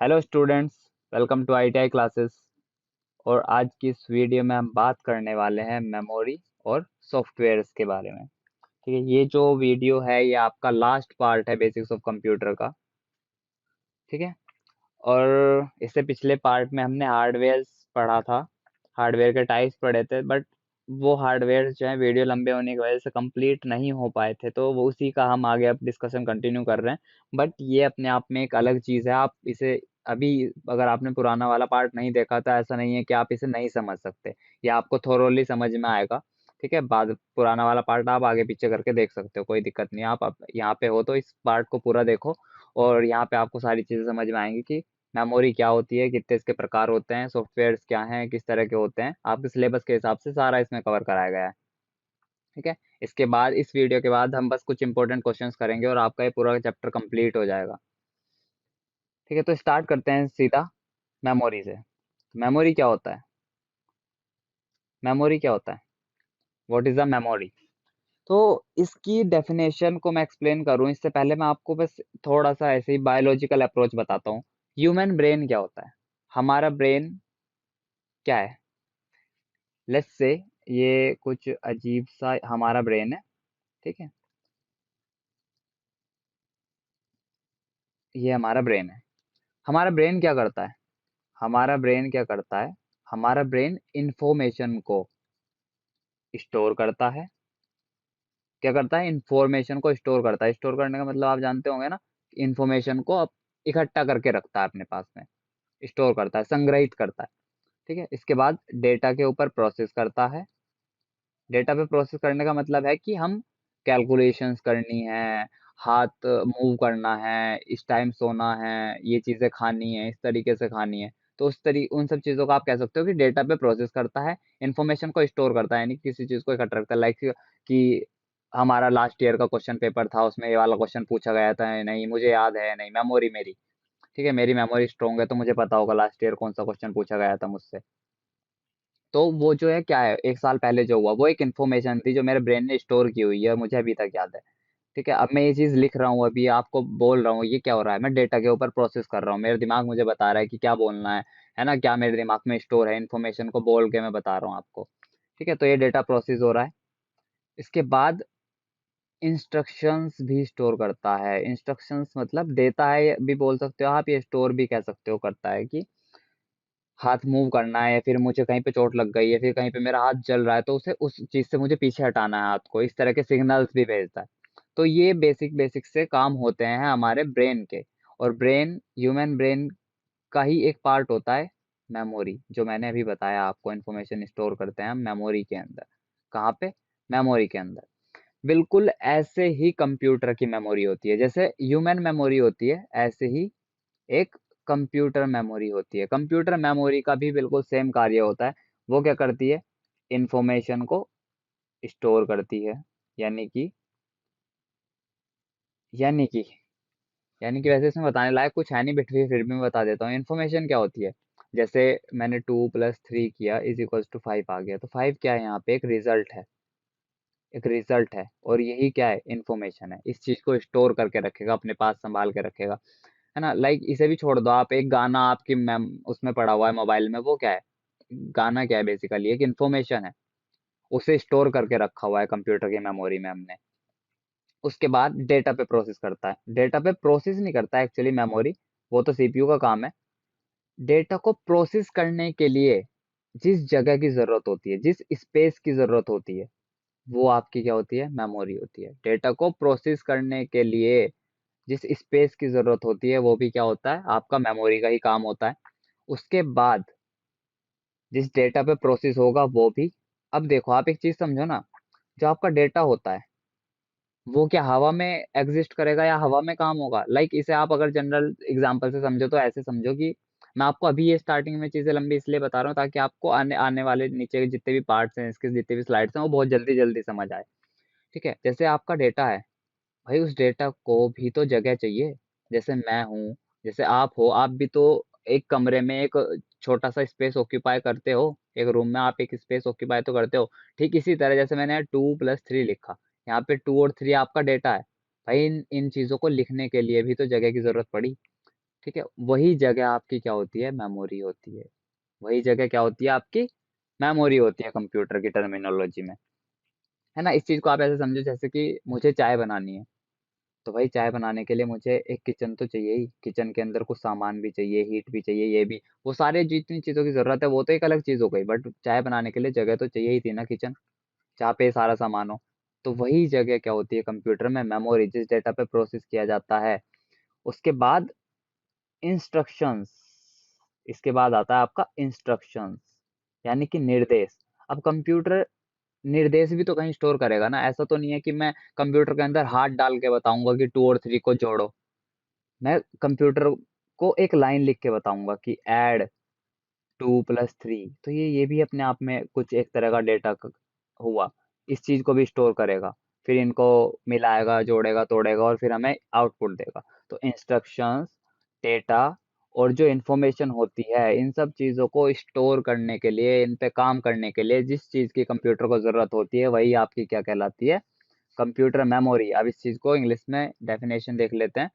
Hello students, welcome to ITI classes. और आज की इस वीडियो में हम बात करने वाले हैं मेमोरी और सॉफ्टवेयर्स के बारे में। ठीक है, ये जो वीडियो है ये आपका लास्ट पार्ट है बेसिक्स ऑफ कंप्यूटर का। ठीक है। और इससे पिछले पार्ट में हमने हार्डवेयर पढ़ा था, हार्डवेयर के टाइप्स पढ़े थे, बट वो हार्डवेयर जो है वीडियो लंबे होने की वजह से कंप्लीट नहीं हो पाए थे, तो वो उसी का हम आगे अब डिस्कशन कंटिन्यू कर रहे हैं। बट ये अपने आप में एक अलग चीज़ है। आप इसे अभी, अगर आपने पुराना वाला पार्ट नहीं देखा था, ऐसा नहीं है कि आप इसे नहीं समझ सकते, या आपको थोरोली समझ में आएगा। ठीक है, बाद पुराना वाला पार्ट आप आगे पीछे करके देख सकते हो, कोई दिक्कत नहीं है। आप यहाँ पे हो तो इस पार्ट को पूरा देखो, और यहाँ पे आपको सारी चीज़ें समझ में आएंगी कि मेमोरी क्या होती है, कितने इसके प्रकार होते हैं, सॉफ्टवेयर्स क्या हैं, किस तरह के होते हैं। आपके सिलेबस के हिसाब से सारा इसमें कवर कराया गया है। ठीक है। इसके बाद, इस वीडियो के बाद हम बस कुछ इंपॉर्टेंट क्वेश्चंस करेंगे और आपका ये पूरा चैप्टर कंप्लीट हो जाएगा। ठीक है, तो स्टार्ट करते हैं सीधा मेमोरी से। मेमोरी क्या होता है? मेमोरी क्या होता है? What is a memory? तो इसकी डेफिनेशन को मैं एक्सप्लेन करूं इससे पहले मैं आपको बस थोड़ा सा ऐसे ही बायोलॉजिकल अप्रोच बताता हूँ। ह्यूमन ब्रेन क्या होता है? हमारा ब्रेन क्या है? लेट्स से ये कुछ अजीब सा हमारा ब्रेन है। ठीक है, ये हमारा ब्रेन है। हमारा ब्रेन क्या करता है? हमारा ब्रेन क्या करता है? हमारा ब्रेन इंफॉर्मेशन को स्टोर करता है। क्या करता है? इंफॉर्मेशन को स्टोर करता है। स्टोर करने का मतलब आप जानते होंगे ना, इंफॉर्मेशन को इकट्ठा करके रखता है अपने पास में। स्टोर करता है, संग्रहित करता है। ठीक है, इसके बाद डेटा के ऊपर प्रोसेस करता है। डेटा पे प्रोसेस करने का मतलब है कि हम कैलकुलेशंस करनी है, हाथ मूव करना है, इस टाइम सोना है, ये चीजें खानी है, इस तरीके से खानी है। तो उन सब चीजों को आप कह सकते हो कि डेटा पे प्रोसेस करता है, इन्फॉर्मेशन को स्टोर करता है, यानी किसी चीज को इकट्ठा रखता है। लाइक कि हमारा लास्ट ईयर का क्वेश्चन पेपर था, उसमें ये वाला क्वेश्चन पूछा गया था, नहीं मुझे याद है, नहीं मेमोरी मेरी, ठीक है, मेरी मेमोरी स्ट्रोंग है, तो मुझे पता होगा लास्ट ईयर कौन सा क्वेश्चन पूछा गया था मुझसे। तो वो जो है क्या है, एक साल पहले जो हुआ वो एक इन्फॉर्मेशन थी जो मेरे ब्रेन ने स्टोर की हुई है, मुझे अभी तक याद है। ठीक है, अब मैं ये चीज लिख रहा हूँ, अभी आपको बोल रहा हूँ, ये क्या हो रहा है? मैं डेटा के ऊपर प्रोसेस कर रहा हूँ, मेरा दिमाग मुझे बता रहा है कि क्या बोलना है ना, क्या मेरे दिमाग में स्टोर है, इन्फॉर्मेशन को बोल के मैं बता रहा हूँ आपको। ठीक है, तो ये डेटा प्रोसेस हो रहा है। इसके बाद इंस्ट्रक्शंस भी स्टोर करता है। इंस्ट्रक्शंस मतलब देता है भी बोल सकते हो आप, ये स्टोर भी कह सकते हो करता है, कि हाथ मूव करना है, या फिर मुझे कहीं पे चोट लग गई है, फिर कहीं पे मेरा हाथ जल रहा है, तो उसे उस चीज से मुझे पीछे हटाना है हाथ को, इस तरह के सिग्नल्स भी भेजता है। तो ये बेसिक बेसिक से काम होते हैं हमारे ब्रेन के। और ब्रेन, ह्यूमन ब्रेन का ही एक पार्ट होता है मेमोरी, जो मैंने अभी बताया आपको, इन्फॉर्मेशन स्टोर करते हैं हम मेमोरी के अंदर। कहाँ पे? मेमोरी के अंदर। बिल्कुल ऐसे ही कंप्यूटर की मेमोरी होती है, जैसे ह्यूमन मेमोरी होती है, ऐसे ही एक कंप्यूटर मेमोरी होती है। कंप्यूटर मेमोरी का भी बिल्कुल सेम कार्य होता है। वो क्या करती है? इंफॉर्मेशन को स्टोर करती है। यानी कि यानी कि यानी कि वैसे इसमें बताने लायक कुछ है नहीं, फिर भी मैं बता देता हूँ इन्फॉर्मेशन क्या होती है। जैसे मैंने 2 + 3 किया इज इक्वल्स टू 5 आ गया, तो 5 क्या है? यहाँ पे एक रिजल्ट है, एक रिजल्ट है, और यही क्या है? इन्फॉर्मेशन है। इस चीज को स्टोर करके रखेगा, अपने पास संभाल के रखेगा, है ना। लाइक इसे भी छोड़ दो आप, एक गाना आपकी मैम उसमें पड़ा हुआ है मोबाइल में, वो क्या है? गाना क्या है? बेसिकली एक इन्फॉर्मेशन है, उसे स्टोर करके रखा हुआ है कंप्यूटर की मेमोरी में हमने। उसके बाद डेटा पे प्रोसेस करता है। डेटा पे प्रोसेस नहीं करता है एक्चुअली मेमोरी, वो तो सीपीयू का काम है। डेटा को प्रोसेस करने के लिए जिस जगह की जरूरत होती है, जिस स्पेस की जरूरत होती है, वो आपकी क्या होती है? मेमोरी होती है। डेटा को प्रोसेस करने के लिए जिस स्पेस की जरूरत होती है, वो भी क्या होता है? आपका मेमोरी का ही काम होता है। उसके बाद जिस डेटा पे प्रोसेस होगा वो भी, अब देखो आप एक चीज समझो ना, जो आपका डेटा होता है वो क्या हवा में एग्जिस्ट करेगा या हवा में काम होगा? लाइक इसे आप अगर जनरल एग्जांपल से समझो तो ऐसे समझो कि मैं आपको अभी ये स्टार्टिंग में चीजें लंबी इसलिए बता रहा हूँ ताकि आपको आने आने वाले नीचे के जितने भी पार्ट्स हैं, इसके जितने भी स्लाइड्स हैं, वो बहुत जल्दी जल्दी समझ आए। ठीक है, जैसे आपका डेटा है, भाई उस डेटा को भी तो जगह चाहिए। जैसे मैं हूँ, जैसे आप हो, आप भी तो एक कमरे में एक छोटा सा स्पेस ऑक्यूपाई करते हो, एक रूम में आप एक स्पेस ऑक्यूपाई तो करते हो। ठीक इसी तरह जैसे मैंने 2 + 3 लिखा, यहाँ पे 2 और 3 आपका डेटा है। भाई इन चीजों को लिखने के लिए भी तो जगह की जरूरत पड़ी। ठीक है, वही जगह आपकी क्या होती है, मेमोरी होती है। वही जगह क्या होती है आपकी, मेमोरी होती है कंप्यूटर की टर्मिनोलॉजी में, है ना। इस चीज को आप ऐसे समझो जैसे कि मुझे चाय बनानी है, तो भाई चाय बनाने के लिए मुझे एक किचन तो चाहिए ही, किचन के अंदर कुछ सामान भी चाहिए, हीट भी चाहिए, ये भी, वो सारे जितनी चीजों की जरूरत है वो तो एक अलग चीज हो गई, बट चाय बनाने के लिए जगह तो चाहिए ही थी ना, किचन, जहाँ पे ये सारा सामान हो। तो वही जगह क्या होती है कंप्यूटर में, मेमोरी, जिस डेटा पे प्रोसेस किया जाता है। उसके बाद इंस्ट्रक्शंस, इसके बाद आता है आपका इंस्ट्रक्शंस, यानी कि निर्देश। अब कंप्यूटर निर्देश भी तो कहीं स्टोर करेगा ना, ऐसा तो नहीं है कि मैं कंप्यूटर के अंदर हाथ डाल के बताऊंगा कि 2 और 3 को जोड़ो। मैं कंप्यूटर को एक लाइन लिख के बताऊंगा कि ऐड 2 + 3, तो ये भी अपने आप में कुछ एक तरह का डेटा हुआ, इस चीज को भी स्टोर करेगा, फिर इनको मिलाएगा, जोड़ेगा, तोड़ेगा, और फिर हमें आउटपुट देगा। तो इंस्ट्रक्शंस, डेटा, और जो इंफॉर्मेशन होती है, इन सब चीजों को स्टोर करने के लिए, इन पे काम करने के लिए जिस चीज की कंप्यूटर को जरूरत होती है, वही आपकी क्या कहलाती है, कंप्यूटर मेमोरी। अब इस चीज को इंग्लिश में डेफिनेशन देख लेते हैं।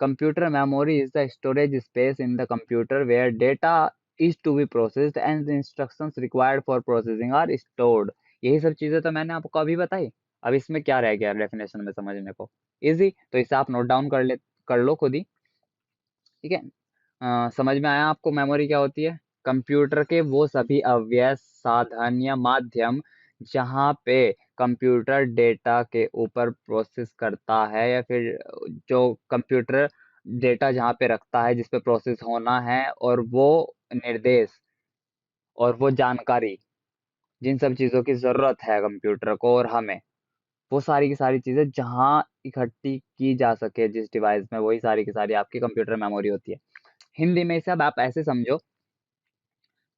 Computer memory is the storage space in the computer where data is to be processed and the instructions required for processing are stored। यही सब चीजें तो मैंने आपको अभी बताई। अब इसमें क्या रह गया डेफिनेशन में समझने को, इजी, तो इसे आप नोट डाउन कर लो खुद ही, ठीक है। समझ में आया आपको मेमोरी क्या होती है? कंप्यूटर के वो सभी अव्यय साधन या माध्यम जहाँ पे कंप्यूटर डेटा के ऊपर प्रोसेस करता है, या फिर जो कंप्यूटर डेटा जहाँ पे रखता है जिस पे प्रोसेस होना है, और वो निर्देश और वो जानकारी, जिन सब चीज़ों की ज़रूरत है कंप्यूटर को और हमें, वो सारी की सारी चीज़ें जहाँ इकट्ठी की जा सके जिस डिवाइस में, वही सारी की सारी आपकी कंप्यूटर मेमोरी होती है। हिंदी में इसे अब आप ऐसे समझो,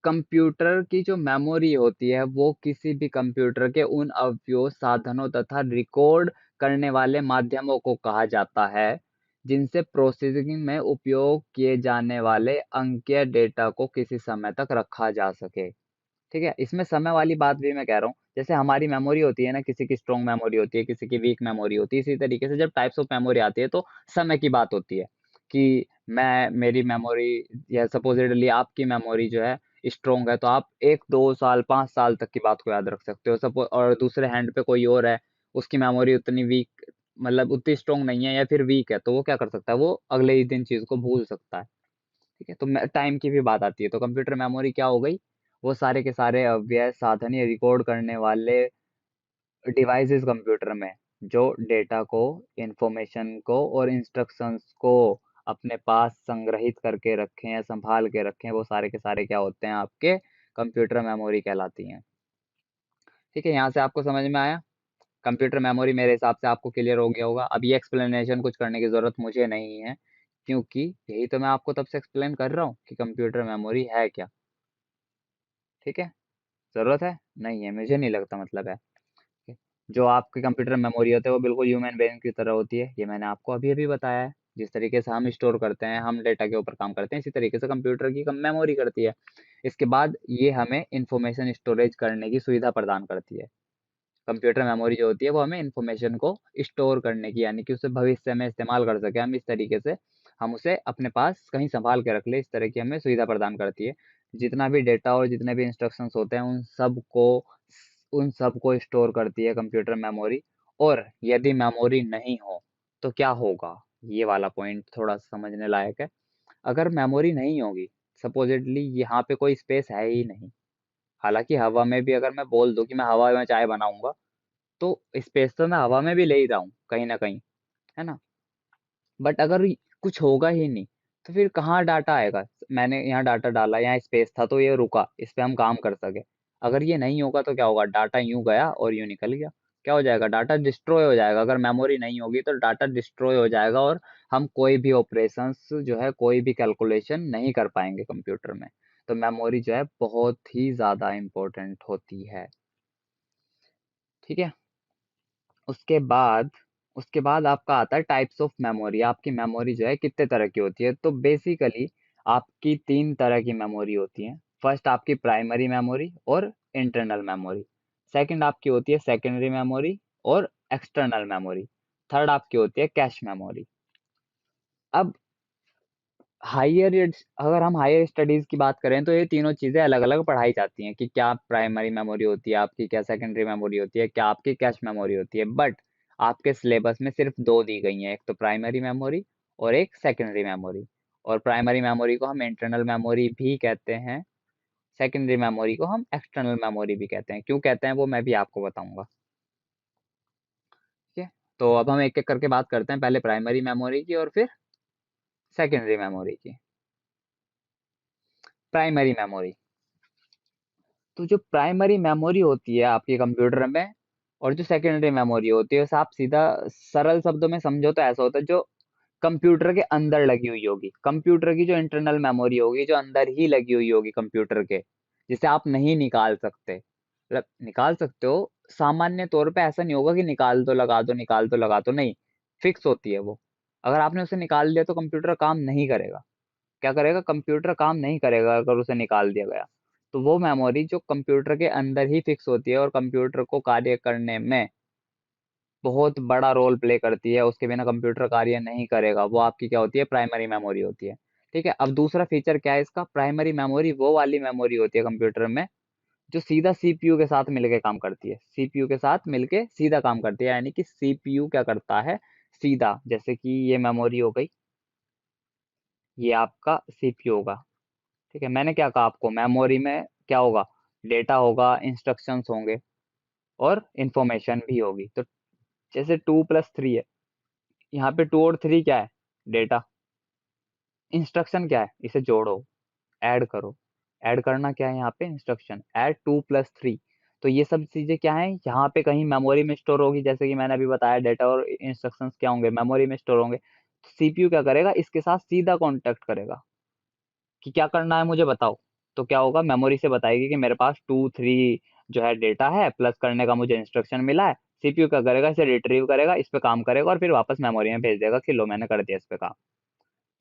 कंप्यूटर की जो मेमोरी होती है वो किसी भी कंप्यूटर के उन अवयवों, साधनों तथा रिकॉर्ड करने वाले माध्यमों को कहा जाता है जिनसे प्रोसेसिंग में उपयोग किए जाने वाले अंकीय डेटा को किसी समय तक रखा जा सके। ठीक है, इसमें समय वाली बात भी मैं कह रहा हूँ, जैसे हमारी मेमोरी होती है ना, किसी की स्ट्रॉन्ग मेमोरी होती है, किसी की वीक मेमोरी होती है, इसी तरीके से जब टाइप्स ऑफ मेमोरी आती है तो समय की बात होती है कि मैं मेरी मेमोरी, या सपोजिटली आपकी मेमोरी जो है स्ट्रॉन्ग है, तो आप 1 2 साल 5 साल तक की बात को याद रख सकते हो, सपो और दूसरे हैंड पे कोई और है, उसकी मेमोरी उतनी वीक, मतलब उतनी स्ट्रॉन्ग नहीं है या फिर वीक है, तो वो क्या कर सकता है, वो अगले ही दिन चीज को भूल सकता है। ठीक है, तो टाइम की भी बात आती है, तो कंप्यूटर मेमोरी क्या हो गई, वो सारे के सारे अव्यय साधन या रिकॉर्ड करने वाले डिवाइसेस कंप्यूटर में, जो डेटा को, इंफॉर्मेशन को और इंस्ट्रक्शंस को अपने पास संग्रहित करके रखें या संभाल के रखें, वो सारे के सारे क्या होते हैं, आपके कंप्यूटर मेमोरी कहलाती हैं। ठीक है, यहाँ से आपको समझ में आया? कंप्यूटर मेमोरी मेरे हिसाब से आपको क्लियर हो गया होगा। अब ये एक्सप्लेनेशन कुछ करने की जरूरत मुझे नहीं है, क्योंकि यही तो मैं आपको तब से एक्सप्लेन कर रहा हूँ कि कंप्यूटर मेमोरी है क्या। ठीक है, जरूरत है नहीं है, मुझे नहीं लगता मतलब है। ठीक है? जो आपकी कंप्यूटर मेमोरी होती है वो बिल्कुल ह्यूमन ब्रेन की तरह होती है, ये मैंने आपको अभी अभी बताया है। जिस तरीके से हम स्टोर करते हैं, हम डेटा के ऊपर काम करते हैं, इसी तरीके से कंप्यूटर की मेमोरी करती है। इसके बाद ये हमें इंफॉर्मेशन स्टोरेज करने की सुविधा प्रदान करती है। कंप्यूटर मेमोरी जो होती है वो हमें इंफॉर्मेशन को स्टोर करने की, यानी कि उसे भविष्य में इस्तेमाल कर सके हम, इस तरीके से हम उसे अपने पास कहीं संभाल के रख ले, इस तरह की हमें सुविधा प्रदान करती है। जितना भी डेटा और जितने भी इंस्ट्रक्शंस होते हैं उन सब को स्टोर करती है कंप्यूटर मेमोरी। और यदि मेमोरी नहीं हो तो क्या होगा, ये वाला पॉइंट थोड़ा समझने लायक है। अगर मेमोरी नहीं होगी, सपोजिटली यहाँ पे कोई स्पेस है ही नहीं, हालांकि हवा में भी अगर मैं बोल दूं कि मैं हवा में चाय बनाऊंगा, तो स्पेस तो मैं हवा में भी ले ही रहा हूँ कहीं ना कहीं, है ना। बट अगर कुछ होगा ही नहीं, तो फिर कहाँ डाटा आएगा? मैंने यहाँ डाटा डाला, यहाँ स्पेस था तो ये रुका, इस पे हम काम कर सके। अगर ये नहीं होगा तो क्या होगा, डाटा यूं गया और यूं निकल गया, क्या हो जाएगा, डाटा डिस्ट्रॉय हो जाएगा। अगर मेमोरी नहीं होगी तो डाटा डिस्ट्रॉय हो जाएगा, और हम कोई भी ऑपरेशंस जो है, कोई भी कैलकुलेशन नहीं कर पाएंगे कंप्यूटर में। तो मेमोरी जो है बहुत ही ज्यादा इंपॉर्टेंट होती है। ठीक है, उसके बाद उसके बाद आपका आता है टाइप्स ऑफ मेमोरी। आपकी मेमोरी जो है कितने तरह की होती है, तो बेसिकली आपकी 3 तरह की मेमोरी होती है। फर्स्ट आपकी प्राइमरी मेमोरी और इंटरनल मेमोरी। सेकंड आपकी होती है सेकेंडरी मेमोरी और एक्सटर्नल मेमोरी। थर्ड आपकी होती है कैश मेमोरी। अब हायर, अगर हम हायर स्टडीज की बात करें तो ये तीनों चीजें अलग अलग पढ़ाई जाती हैं कि क्या प्राइमरी मेमोरी होती है आपकी, क्या सेकेंडरी मेमोरी होती है, क्या आपकी कैश मेमोरी होती है। बट आपके सिलेबस में सिर्फ दो दी गई हैं, एक तो प्राइमरी मेमोरी और एक सेकेंडरी मेमोरी। और प्राइमरी मेमोरी को हम इंटरनल मेमोरी भी कहते हैं, सेकेंडरी मेमोरी को हम एक्सटर्नल मेमोरी भी कहते हैं। क्यों कहते हैं वो मैं भी आपको बताऊंगा। ठीक है, तो अब हम एक एक करके बात करते हैं, पहले प्राइमरी मेमोरी की और फिर सेकेंडरी मेमोरी की। प्राइमरी मेमोरी, तो जो प्राइमरी मेमोरी होती है आपके कंप्यूटर में और जो सेकेंडरी मेमोरी होती है, उसे आप सीधा सरल शब्दों में समझो तो ऐसा होता है, जो कंप्यूटर के अंदर लगी हुई होगी, कंप्यूटर की जो इंटरनल मेमोरी होगी, जो अंदर ही लगी हुई होगी कंप्यूटर के, जिसे आप नहीं निकाल सकते। मतलब निकाल सकते हो सामान्य तौर पे, ऐसा नहीं होगा कि निकाल दो लगा दो, निकाल दो लगा दो, नहीं, फिक्स होती है वो। अगर आपने उसे निकाल दिया तो कंप्यूटर काम नहीं करेगा। क्या करेगा, कंप्यूटर काम नहीं करेगा अगर उसे निकाल दिया गया। तो वो मेमोरी जो कंप्यूटर के अंदर ही फिक्स होती है और कंप्यूटर को कार्य करने में बहुत बड़ा रोल प्ले करती है, उसके बिना कंप्यूटर कार्य नहीं करेगा, वो आपकी क्या होती है, प्राइमरी मेमोरी होती है। ठीक है, अब दूसरा फीचर क्या है इसका, प्राइमरी मेमोरी वो वाली मेमोरी होती है कंप्यूटर में जो सीधा सीपीयू के साथ मिलके काम करती है, सीपीयू के साथ मिलके सीधा काम करती है। यानी कि सीपीयू क्या करता है, सीधा, जैसे कि ये मेमोरी हो गई, ये आपका सीपीयू होगा। ठीक है, मैंने क्या कहा आपको, मेमोरी में क्या होगा, डेटा होगा, इंस्ट्रक्शंस होंगे और इंफॉर्मेशन भी होगी। तो जैसे 2+3 है, यहाँ पे 2 और 3 क्या है, डेटा। इंस्ट्रक्शन क्या है, इसे जोड़ो, ऐड करो। ऐड करना क्या है यहाँ पे, इंस्ट्रक्शन, ऐड 2+3। तो ये सब चीजें क्या है, यहाँ पे कहीं मेमोरी में स्टोर होगी, जैसे कि मैंने अभी बताया डेटा और इंस्ट्रक्शंस क्या होंगे, मेमोरी में स्टोर होंगे। सीपीयू क्या करेगा, इसके साथ सीधा कांटेक्ट करेगा कि क्या करना है मुझे बताओ। तो क्या होगा, मेमोरी से बताएगी कि मेरे पास 2 3 जो है डेटा है, प्लस करने का मुझे इंस्ट्रक्शन मिला है। सीपीयू क्या करेगा, इसे रिट्रीव करेगा, इस पे काम करेगा और फिर वापस मेमोरी में भेज देगा कि लो मैंने कर दिया इस पे काम।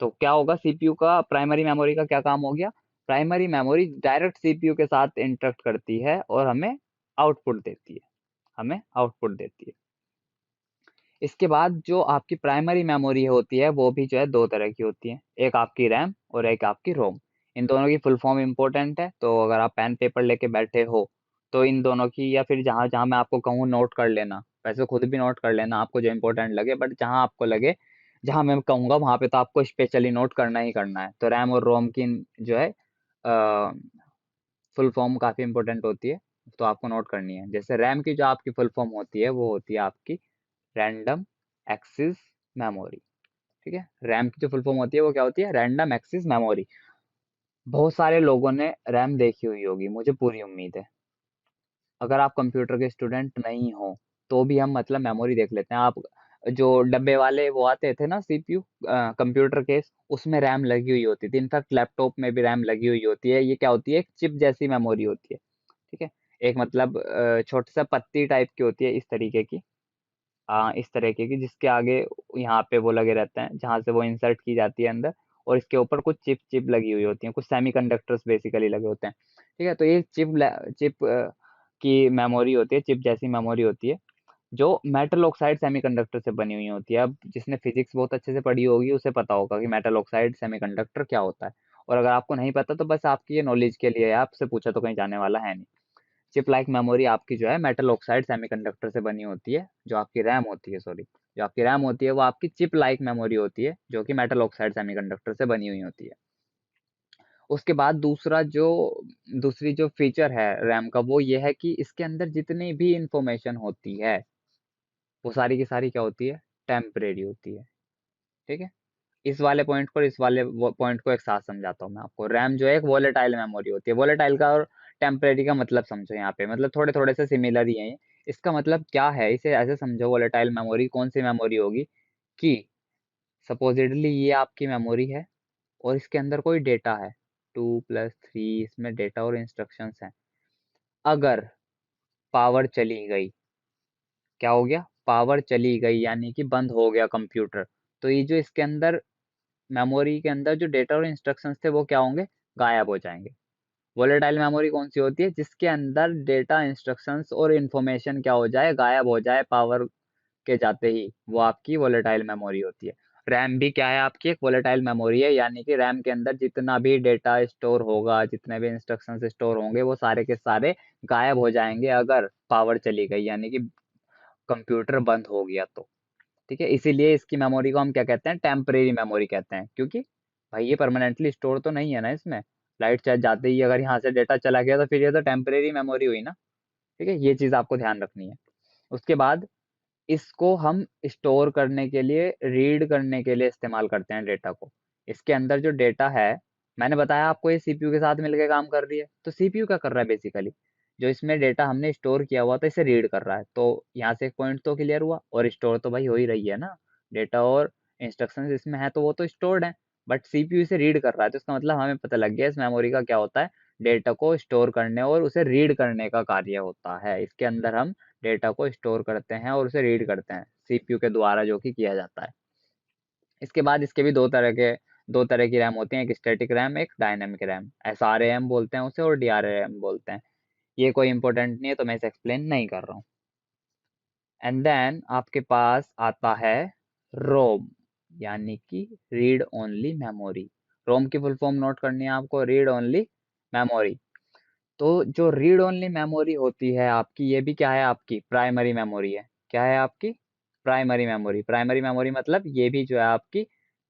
तो क्या होगा, सीपीयू का, प्राइमरी मेमोरी का क्या काम हो गया, प्राइमरी मेमोरी डायरेक्ट सीपीयू के साथ इंटरेक्ट करती है और हमें आउटपुट देती है, हमें आउटपुट देती है। इसके बाद जो आपकी प्राइमरी मेमोरी होती है वो भी जो है दो तरह की होती है, एक आपकी रैम और एक आपकी रोम। इन दोनों की फुल फॉर्म इंपॉर्टेंट है, तो अगर आप पेन पेपर लेके बैठे हो तो इन दोनों की, या फिर जहां जहां मैं आपको कहूँ नोट कर लेना, वैसे खुद भी नोट कर लेना आपको जो इंपॉर्टेंट लगे, बट जहां आपको लगे, जहां मैं कहूंगा वहां पे तो आपको स्पेशली नोट करना ही करना है। तो रैम और रोम की जो है फुल फॉर्म काफी इंपॉर्टेंट होती है, तो आपको नोट करनी है। जैसे रैम की जो आपकी फुल फॉर्म होती है वो होती है आपकी रैंडम एक्सेस मेमोरी। ठीक है, रैम की जो फुल फॉर्म होती है वो क्या होती है, रैंडम एक्सेस मेमोरी। बहुत सारे लोगों ने रैम देखी हुई होगी, मुझे पूरी उम्मीद है। अगर आप कंप्यूटर के स्टूडेंट नहीं हो तो भी हम मतलब मेमोरी देख लेते हैं। आप जो डब्बे वाले वो आते थे ना सीपीयू, कंप्यूटर केस, उसमें रैम लगी हुई होती थी। इनफैक्ट लैपटॉप में भी रैम लगी हुई होती है। ये क्या होती है, एक चिप जैसी मेमोरी होती है। ठीक है, एक मतलब छोटा सा पत्ती टाइप की होती है, इस तरीके की, इस तरीके की, जिसके आगे यहाँ पे वो लगे रहते हैं जहां से वो इंसर्ट की जाती है अंदर। और इसके ऊपर कुछ चिप चिप लगी हुई होती हैं, कुछ सेमीकंडक्टर्स बेसिकली लगे होते हैं। ठीक है, तो ये चिप की मेमोरी होती है, चिप जैसी मेमोरी होती है जो मेटल ऑक्साइड सेमीकंडक्टर से बनी हुई होती है। अब जिसने फिजिक्स बहुत अच्छे से पढ़ी होगी उसे पता होगा कि मेटल ऑक्साइड सेमीकंडक्टर क्या होता है। और अगर आपको नहीं पता तो बस आपकी ये नॉलेज के लिए है, आपसे पूछा तो कहीं जाने वाला है नहीं। चिप लाइक मेमोरी आपकी जो है मेटल ऑक्साइड सेमीकंडक्टर से बनी होती है। जो आपकी रैम होती है, सॉरी, जो आपकी रैम होती है वो आपकी चिप लाइक मेमोरी होती है जो कि मेटल ऑक्साइड सेमीकंडक्टर से बनी हुई होती है। उसके बाद दूसरी जो फीचर है रैम का वो ये है कि इसके अंदर जितनी भी इंफॉर्मेशन होती है वो सारी की सारी क्या होती है, टेम्परेरी होती है। ठीक है, इस वाले पॉइंट को, इस वाले पॉइंट को एक साथ समझाता हूँ मैं आपको। रैम जो है एक वोलेटाइल मेमोरी होती है। वोलेटाइल का और टेम्परेरी का मतलब समझो यहाँ पे, मतलब थोड़े थोड़े से सिमिलर ही है ये। इसका मतलब क्या है, इसे ऐसे समझो, वोलेटाइल मेमोरी कौन सी मेमोरी होगी कि सपोजिटली ये आपकी मेमोरी है और इसके अंदर कोई डेटा है, 2+3 इसमें डेटा और इंस्ट्रक्शंस हैं। अगर पावर चली गई, क्या हो गया, पावर चली गई यानी कि बंद हो गया कंप्यूटर, तो ये जो इसके अंदर मेमोरी के अंदर जो डेटा और इंस्ट्रक्शंस थे वो क्या होंगे, गायब हो जाएंगे। वोलेटाइल मेमोरी कौन सी होती है, जिसके अंदर डेटा, इंस्ट्रक्शंस और इन्फॉर्मेशन क्या हो जाए, गायब हो जाए पावर के जाते ही, वो आपकी वोलेटाइल मेमोरी होती है। रैम भी क्या है आपकी, एक वोलेटाइल मेमोरी है, यानी कि रैम के अंदर जितना भी डेटा स्टोर होगा, जितने भी इंस्ट्रक्शंस स्टोर होंगे, वो सारे के सारे गायब हो जाएंगे अगर पावर चली गई, यानी कि कंप्यूटर बंद हो गया तो। ठीक है, इसीलिए इसकी मेमोरी को हम क्या कहते हैं, टेम्परेरी मेमोरी कहते हैं, क्योंकि भाई ये परमानेंटली स्टोर तो नहीं है ना इसमें। लाइट चार्ज जाते ही अगर यहाँ से डेटा चला गया तो फिर ये तो टेम्परेरी मेमोरी हुई ना। ठीक है, ये चीज आपको ध्यान रखनी है। उसके बाद इसको हम स्टोर करने के लिए, रीड करने के लिए इस्तेमाल करते हैं डेटा को। इसके अंदर जो डेटा है, मैंने बताया आपको ये सीपीयू के साथ मिलकर काम कर रही है, तो सीपीयू क्या कर रहा है बेसिकली, जो इसमें डेटा हमने स्टोर किया हुआ था इसे रीड कर रहा है। तो यहाँ से एक पॉइंट तो क्लियर हुआ, और स्टोर तो भाई हो ही रही है ना, डेटा और इंस्ट्रक्शंस इसमें है तो वो तो स्टोर्ड है, बट सीपीयू इसे रीड कर रहा है, तो इसका मतलब हमें पता लग गया इस मेमोरी का क्या होता है, डेटा को स्टोर करने और उसे रीड करने का कार्य होता है। इसके अंदर हम डेटा को स्टोर करते हैं और उसे रीड करते हैं सीपीयू के द्वारा, जो कि किया जाता है। इसके बाद इसके भी दो तरह की रैम होती हैं, एक स्टैटिक रैम, एक डायनेमिक रैम, एसआरएएम बोलते हैं उसे और डीआरएम बोलते हैं। ये कोई इंपॉर्टेंट नहीं है तो मैं इसे एक्सप्लेन नहीं कर रहा हूँ। एंड देन आपके पास आता है रोम, यानी कि रीड ओनली मेमोरी। रोम की फुल फॉर्म नोट करनी है आपको, रीड ओनली मेमोरी। तो जो रीड ओनली मेमोरी होती है आपकी, ये भी क्या है, आपकी प्राइमरी मेमोरी है। क्या है आपकी, प्राइमरी मेमोरी। प्राइमरी मेमोरी मतलब ये भी जो है आपकी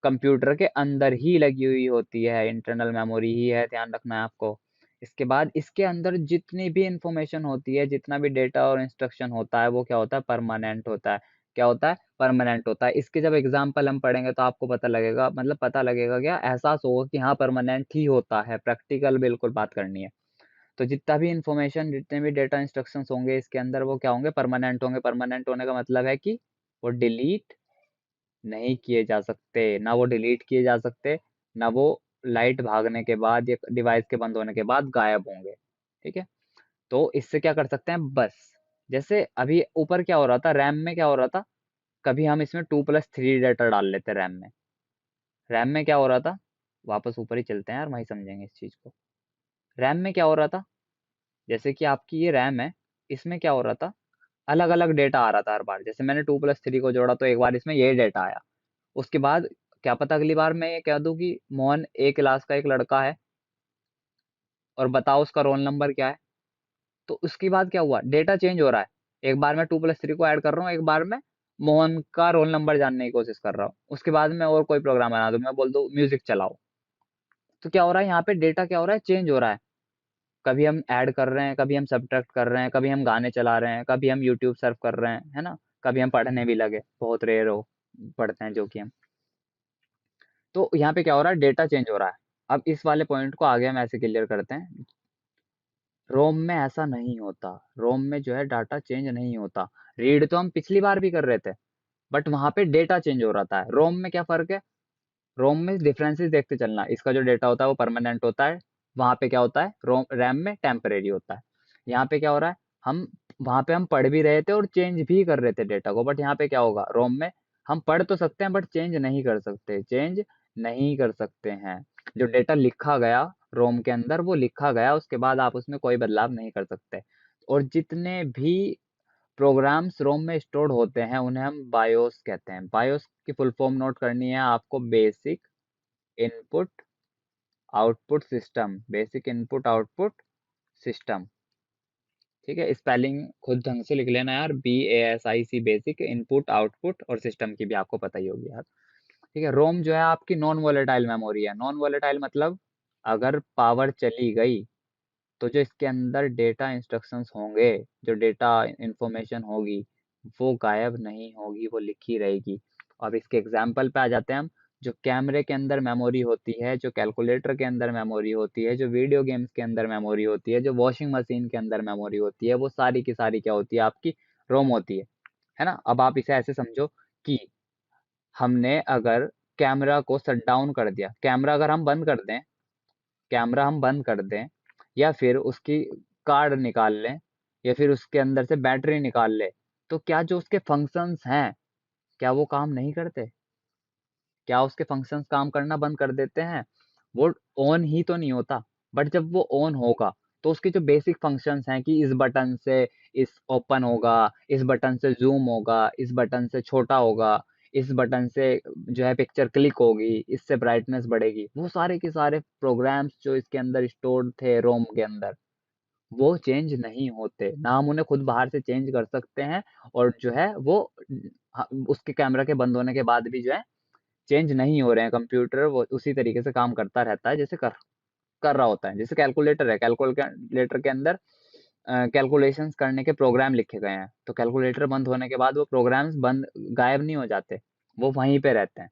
कंप्यूटर के अंदर ही लगी हुई होती है, इंटरनल मेमोरी ही है, ध्यान रखना है आपको। इसके बाद इसके अंदर जितनी भी इंफॉर्मेशन होती है, जितना भी डेटा और इंस्ट्रक्शन होता है, वो क्या होता है, परमानेंट होता है। क्या होता है, परमानेंट होता है। इसके जब एग्जाम्पल हम पढ़ेंगे तो आपको पता लगेगा, मतलब पता लगेगा क्या, एहसास होगा कि हाँ परमानेंट ही होता है। प्रैक्टिकल बिल्कुल बात करनी है। तो जितना भी इंफॉर्मेशन, जितने भी डेटा इंस्ट्रक्शंस होंगे इसके अंदर, वो क्या होंगे, परमानेंट होंगे। परमानेंट होने का मतलब है कि वो डिलीट नहीं किए जा सकते, ना वो डिलीट किए जा सकते, ना वो लाइट भागने के बाद या डिवाइस के बंद होने के बाद गायब होंगे। ठीक है, तो इससे क्या कर सकते हैं, बस जैसे अभी ऊपर क्या हो रहा था, रैम में क्या हो रहा था, कभी हम इसमें 2+3 डेटा डाल लेते रैम में। रैम में क्या हो रहा था, वापस ऊपर ही चलते हैं यार, वहीं समझेंगे इस चीज को। रैम में क्या हो रहा था, जैसे कि आपकी ये रैम है, इसमें क्या हो रहा था, अलग अलग डेटा आ रहा था हर बार। जैसे मैंने 2+3 को जोड़ा तो एक बार इसमें ये डेटा आया, उसके बाद क्या पता अगली बार मैं ये कह दूं कि मोहन ए क्लास का एक लड़का है और बताओ उसका रोल नंबर क्या है। तो उसके बाद क्या हुआ, डेटा चेंज हो रहा है। एक बार मैं 2+3 को ऐड कर रहा हूँ, एक बार मैं मोहन का रोल नंबर जानने की कोशिश कर रहा हूँ। उसके बाद मैं और कोई प्रोग्राम बना दूं, मैं बोल दूं म्यूजिक चलाओ, तो क्या हो रहा है, यहाँ पे डेटा क्या हो रहा है, चेंज हो रहा है। कभी हम ऐड कर रहे हैं, कभी हम सब्ट्रैक्ट कर रहे हैं, कभी हम गाने चला रहे हैं, कभी हम यूट्यूब सर्फ कर रहे हैं, है ना, कभी हम पढ़ने भी लगे, बहुत रेयर हो पढ़ते हैं जो कि हम। तो यहाँ पे क्या हो रहा है, डेटा चेंज हो रहा है। अब इस वाले पॉइंट को आगे हम ऐसे क्लियर करते हैं, रोम में ऐसा नहीं होता। रोम में जो है डाटा चेंज नहीं होता। रीड तो हम पिछली बार भी कर रहे थे, बट वहां पे डेटा चेंज हो रहा था। रोम में क्या फर्क है, रोम में डिफरेंसेस देखते चलना, इसका जो डेटा होता है वो परमानेंट होता है, वहां पे क्या होता है, रोम रैम में टेम्परेरी होता है। यहाँ पे क्या हो रहा है, हम वहां पे हम पढ़ भी रहे थे और चेंज भी कर रहे थे डेटा को, बट यहाँ पे क्या होगा, रोम में हम पढ़ तो सकते हैं बट चेंज नहीं कर सकते, चेंज नहीं कर सकते हैं। जो डेटा लिखा गया रोम के अंदर वो लिखा गया, उसके बाद आप उसमें कोई बदलाव नहीं कर सकते। और जितने भी प्रोग्राम्स रोम में स्टोर्ड होते हैं उन्हें हम बायोस कहते हैं। बायोस की फुल फॉर्म नोट करनी है आपको, basic input output system. Basic input output system. ठीक है, स्पेलिंग खुद ढंग से लिख लेना यार, BASIC, बेसिक इनपुट आउटपुट, और सिस्टम की भी आपको पता ही होगी यार। ठीक है, रोम जो है आपकी नॉन वोलेटाइल मेमोरी है। नॉन वोलेटाइल मतलब अगर पावर चली गई तो जो इसके अंदर डेटा इंस्ट्रक्शंस होंगे, जो डेटा इंफॉर्मेशन होगी, वो गायब नहीं होगी, वो लिखी रहेगी। अब इसके एग्जाम्पल पे आ जाते हैं हम। जो कैमरे के अंदर मेमोरी होती है, जो कैलकुलेटर के अंदर मेमोरी होती है, जो वीडियो गेम्स के अंदर मेमोरी होती है, जो वॉशिंग मशीन के अंदर मेमोरी होती है, वो सारी की सारी क्या होती है, आपकी रोम होती है ना। अब आप इसे ऐसे समझो कि हमने अगर कैमरा को शट डाउन कर दिया, कैमरा अगर हम बंद कर दें, कैमरा हम बंद कर दें, या फिर उसकी कार्ड निकाल लें, या फिर उसके अंदर से बैटरी निकाल ले, तो क्या जो उसके फंक्शंस हैं, क्या वो काम नहीं करते, क्या उसके फंक्शंस काम करना बंद कर देते हैं, वो ऑन ही तो नहीं होता। बट जब वो ऑन होगा तो उसके जो बेसिक फंक्शंस हैं कि इस बटन से इस ओपन होगा, इस बटन से जूम होगा, इस बटन से छोटा होगा, इस बटन से जो है पिक्चर क्लिक होगी, इससे ब्राइटनेस बढ़ेगी, वो सारे के सारे प्रोग्राम्स जो इसके अंदर स्टोर्ड थे रोम के अंदर, वो चेंज नहीं होते ना। हम उन्हें खुद बाहर से चेंज कर सकते हैं, और जो है वो उसके कैमरा के बंद होने के बाद भी जो है चेंज नहीं हो रहे हैं। कंप्यूटर वो उसी तरीके से काम करता रहता है जैसे कर कर रहा होता है। जैसे कैलकुलेटर है, कैलकुलेटर के अंदर कैलकुलेशंस करने के प्रोग्राम लिखे गए हैं, तो कैलकुलेटर बंद होने के बाद वो प्रोग्राम्स बंद गायब नहीं हो जाते, वो वहीं पे रहते हैं।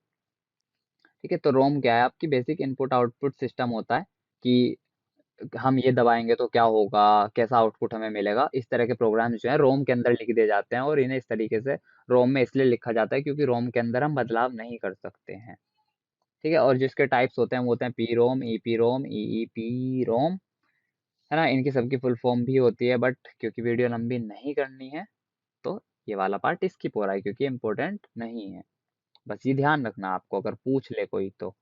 ठीक है, तो रोम क्या है, आपकी बेसिक इनपुट आउटपुट सिस्टम होता है कि हम ये दबाएंगे तो क्या होगा, कैसा आउटपुट हमें मिलेगा। इस तरह के प्रोग्राम जो है रोम के अंदर लिख दिए जाते हैं, और इन्हें इस तरीके से रोम में इसलिए लिखा जाता है क्योंकि रोम के अंदर हम बदलाव नहीं कर सकते हैं। ठीक है, और जिसके टाइप्स होते हैं वो होते हैं P ROM, E P ROM, E P ROM, है ना। इनकी सबकी फुल फॉर्म भी होती है, बट क्योंकि वीडियो लंबी नहीं करनी है तो ये वाला पार्ट स्किप हो रहा है क्योंकि इम्पोर्टेंट नहीं है। बस ये ध्यान रखना आपको अगर पूछ ले कोई तो।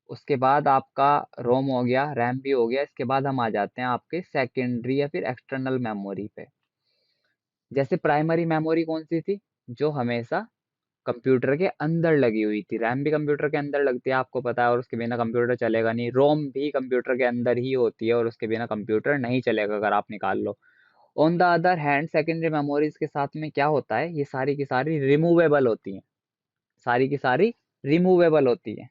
उसके बाद आपका रोम हो गया, रैम भी हो गया। इसके बाद हम आ जाते हैं आपके सेकेंडरी या फिर एक्सटर्नल मेमोरी पे। जैसे प्राइमरी मेमोरी कौन सी थी, जो हमेशा कंप्यूटर के अंदर लगी हुई थी। रैम भी कंप्यूटर के अंदर लगती है, आपको पता है, और उसके बिना कंप्यूटर चलेगा नहीं। रोम भी कंप्यूटर के अंदर ही होती है, और उसके बिना कंप्यूटर नहीं चलेगा अगर आप निकाल लो। On the other hand secondary memories के साथ में क्या होता है, ये सारी की सारी रिमूवेबल होती हैं। सारी की सारी रिमूवेबल होती है,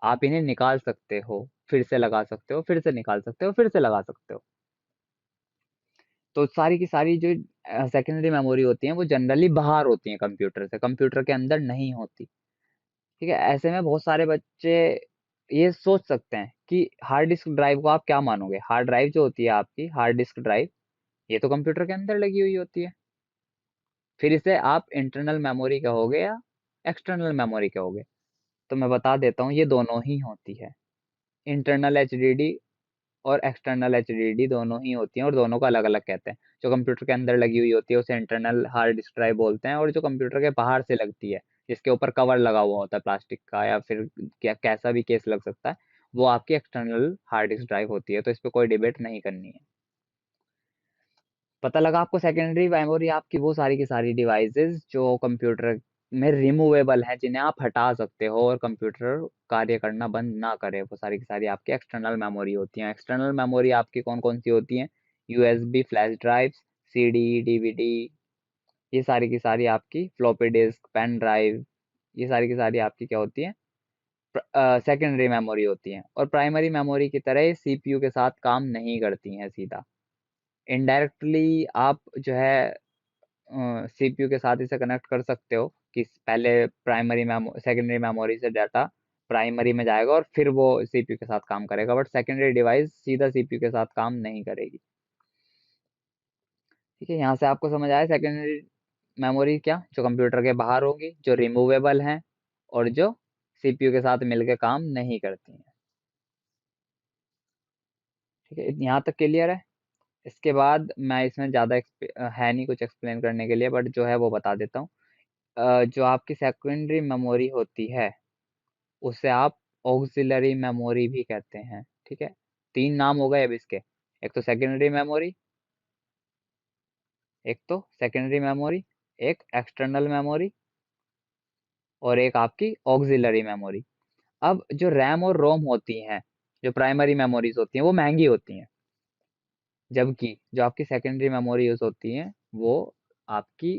आप इन्हें निकाल सकते हो, फिर से लगा सकते हो, फिर से निकाल सकते हो, फिर से लगा सकते हो। तो सारी की सारी जो सेकेंडरी मेमोरी होती हैं वो जनरली बाहर होती हैं कंप्यूटर से, कंप्यूटर के अंदर नहीं होती। ठीक है, ऐसे में बहुत सारे बच्चे ये सोच सकते हैं कि हार्ड डिस्क ड्राइव को आप क्या मानोगे। हार्ड ड्राइव जो होती है आपकी, हार्ड डिस्क ड्राइव, ये तो कंप्यूटर के अंदर लगी हुई होती है। फिर इसे आप इंटरनल मेमोरी कहोगे या एक्सटर्नल मेमोरी कहोगे, तो मैं बता देता हूँ ये दोनों ही होती है। इंटरनल एचडीडी और एक्सटर्नल एचडीडी दोनों ही होती हैं, और दोनों को अलग अलग कहते हैं। जो कंप्यूटर के अंदर लगी हुई होती है उसे इंटरनल हार्ड डिस्क ड्राइव बोलते हैं, और जो कंप्यूटर के बाहर से लगती है, जिसके ऊपर कवर लगा हुआ होता है प्लास्टिक का या फिर क्या कैसा भी केस लग सकता है, वो आपकी एक्सटर्नल हार्ड डिस्क ड्राइव होती है। तो इस पर कोई डिबेट नहीं करनी है। पता लगा आपको। सेकेंडरी मेमोरी आपकी वो सारी की सारी डिवाइसेस जो कंप्यूटर में रिमूवेबल हैं, जिन्हें आप हटा सकते हो और कंप्यूटर कार्य करना बंद ना करे, वो सारी की सारी आपकी एक्सटर्नल मेमोरी होती हैं। एक्सटर्नल मेमोरी आपकी कौन कौन सी होती हैं, USB flash drive, CD, DVD, ये सारी की सारी आपकी फ्लॉपी डिस्क, पेन ड्राइव, ये सारी की सारी आपकी क्या होती हैं, सेकेंडरी मेमोरी होती हैं। और प्राइमरी मेमोरी की तरह सीपीयू के साथ काम नहीं करती हैं सीधा। इनडायरेक्टली आप जो है सीपीयू के साथ इसे कनेक्ट कर सकते हो कि पहले सेकेंडरी मेमोरी से डाटा प्राइमरी में जाएगा और फिर वो सीपीयू के साथ काम करेगा, बट सेकेंडरी डिवाइस सीधा सीपीयू के साथ काम नहीं करेगी। ठीक है, यहाँ से आपको समझ आया सेकेंडरी मेमोरी क्या, जो कंप्यूटर के बाहर होगी, जो रिमूवेबल हैं, और जो सीपीयू के साथ मिलकर काम नहीं करती हैं। ठीक है, यहाँ तक क्लियर है। इसके बाद मैं इसमें ज़्यादा है नहीं कुछ एक्सप्लेन करने के लिए, बट जो है वो बता देता हूँ। जो आपकी सेकेंडरी मेमोरी होती है उसे आप ऑक्सिलरी मेमोरी भी कहते हैं। ठीक है, तीन नाम हो गए अब इसके। एक तो सेकेंडरी मेमोरी, एक एक्सटर्नल मेमोरी, और एक आपकी ऑक्सिलरी मेमोरी। अब जो रैम और रोम होती हैं, जो प्राइमरी मेमोरीज होती हैं, वो महंगी होती हैं, जबकि जो आपकी सेकेंडरी मेमोरीज होती हैं वो आपकी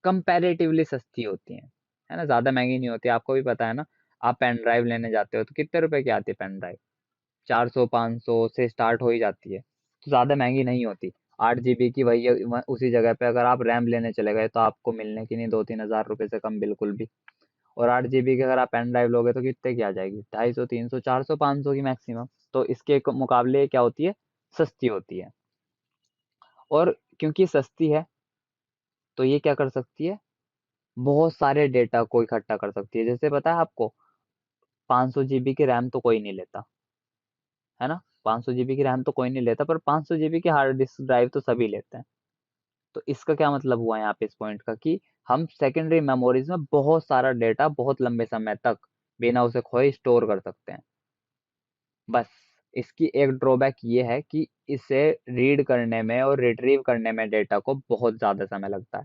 कंपैरेटिवली सस्ती होती हैं, है ना, ज़्यादा महंगी नहीं होती। आपको भी पता है ना, आप पेन ड्राइव लेने जाते हो तो कितने रुपए की आती है पेन ड्राइव, 400 500 से स्टार्ट हो ही जाती है, तो ज़्यादा महंगी नहीं होती। 8 GB की वही उसी जगह पे अगर आप रैम लेने चले गए तो आपको मिलने की नहीं 2-3 हज़ार रुपये से कम बिल्कुल भी। और 8 GB की अगर आप पेन ड्राइव लोगे तो कितने की आ जाएगी, 250 300 400 500 की मैक्सिमम। तो इसके मुकाबले क्या होती है, सस्ती होती है। और क्योंकि ये सस्ती है तो ये क्या कर सकती है, बहुत सारे डेटा को इकट्ठा कर सकती है। जैसे पता है आपको, 500 GB की रैम तो कोई नहीं लेता, है ना। 500 GB की रैम तो कोई नहीं लेता, पर 500 GB की हार्ड डिस्क ड्राइव तो सभी लेते हैं। तो इसका क्या मतलब हुआ यहाँ पे इस पॉइंट का, कि हम सेकेंडरी मेमोरीज में बहुत सारा डेटा बहुत लंबे समय तक बिना उसे खोए स्टोर कर सकते हैं। बस इसकी एक ड्रॉबैक ये है कि इसे रीड करने में और रिट्रीव करने में डेटा को बहुत ज़्यादा समय लगता है।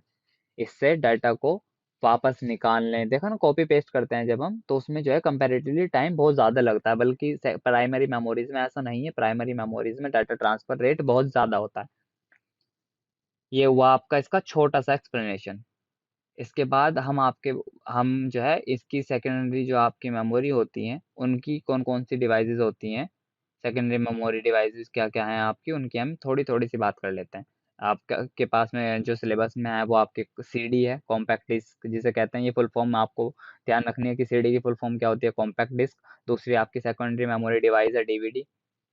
इससे डाटा को वापस निकाल लें, देखा ना, कॉपी पेस्ट करते हैं जब हम, तो उसमें जो है कंपैरेटिवली टाइम बहुत ज़्यादा लगता है, बल्कि प्राइमरी मेमोरीज में ऐसा नहीं है। प्राइमरी मेमोरीज में डाटा ट्रांसफर रेट बहुत ज़्यादा होता है। ये हुआ आपका इसका छोटा सा एक्सप्लेनेशन। इसके बाद हम जो है इसकी सेकेंडरी जो आपकी मेमोरी होती हैं, उनकी कौन कौन सी डिवाइसेस होती हैं, सेकेंडरी मेमोरी डिवाइसेस क्या क्या हैं आपकी, उनकी हम थोड़ी थोड़ी सी बात कर लेते हैं। आपका के पास में जो सिलेबस में है वो आपके सीडी है, कॉम्पैक्ट डिस्क जिसे कहते हैं। ये फुल फॉर्म आपको ध्यान रखनी है कि सीडी की फुल फॉर्म क्या होती है, कॉम्पैक्ट डिस्क। दूसरी आपकी सेकेंडरी मेमोरी डिवाइस है डीवीडी।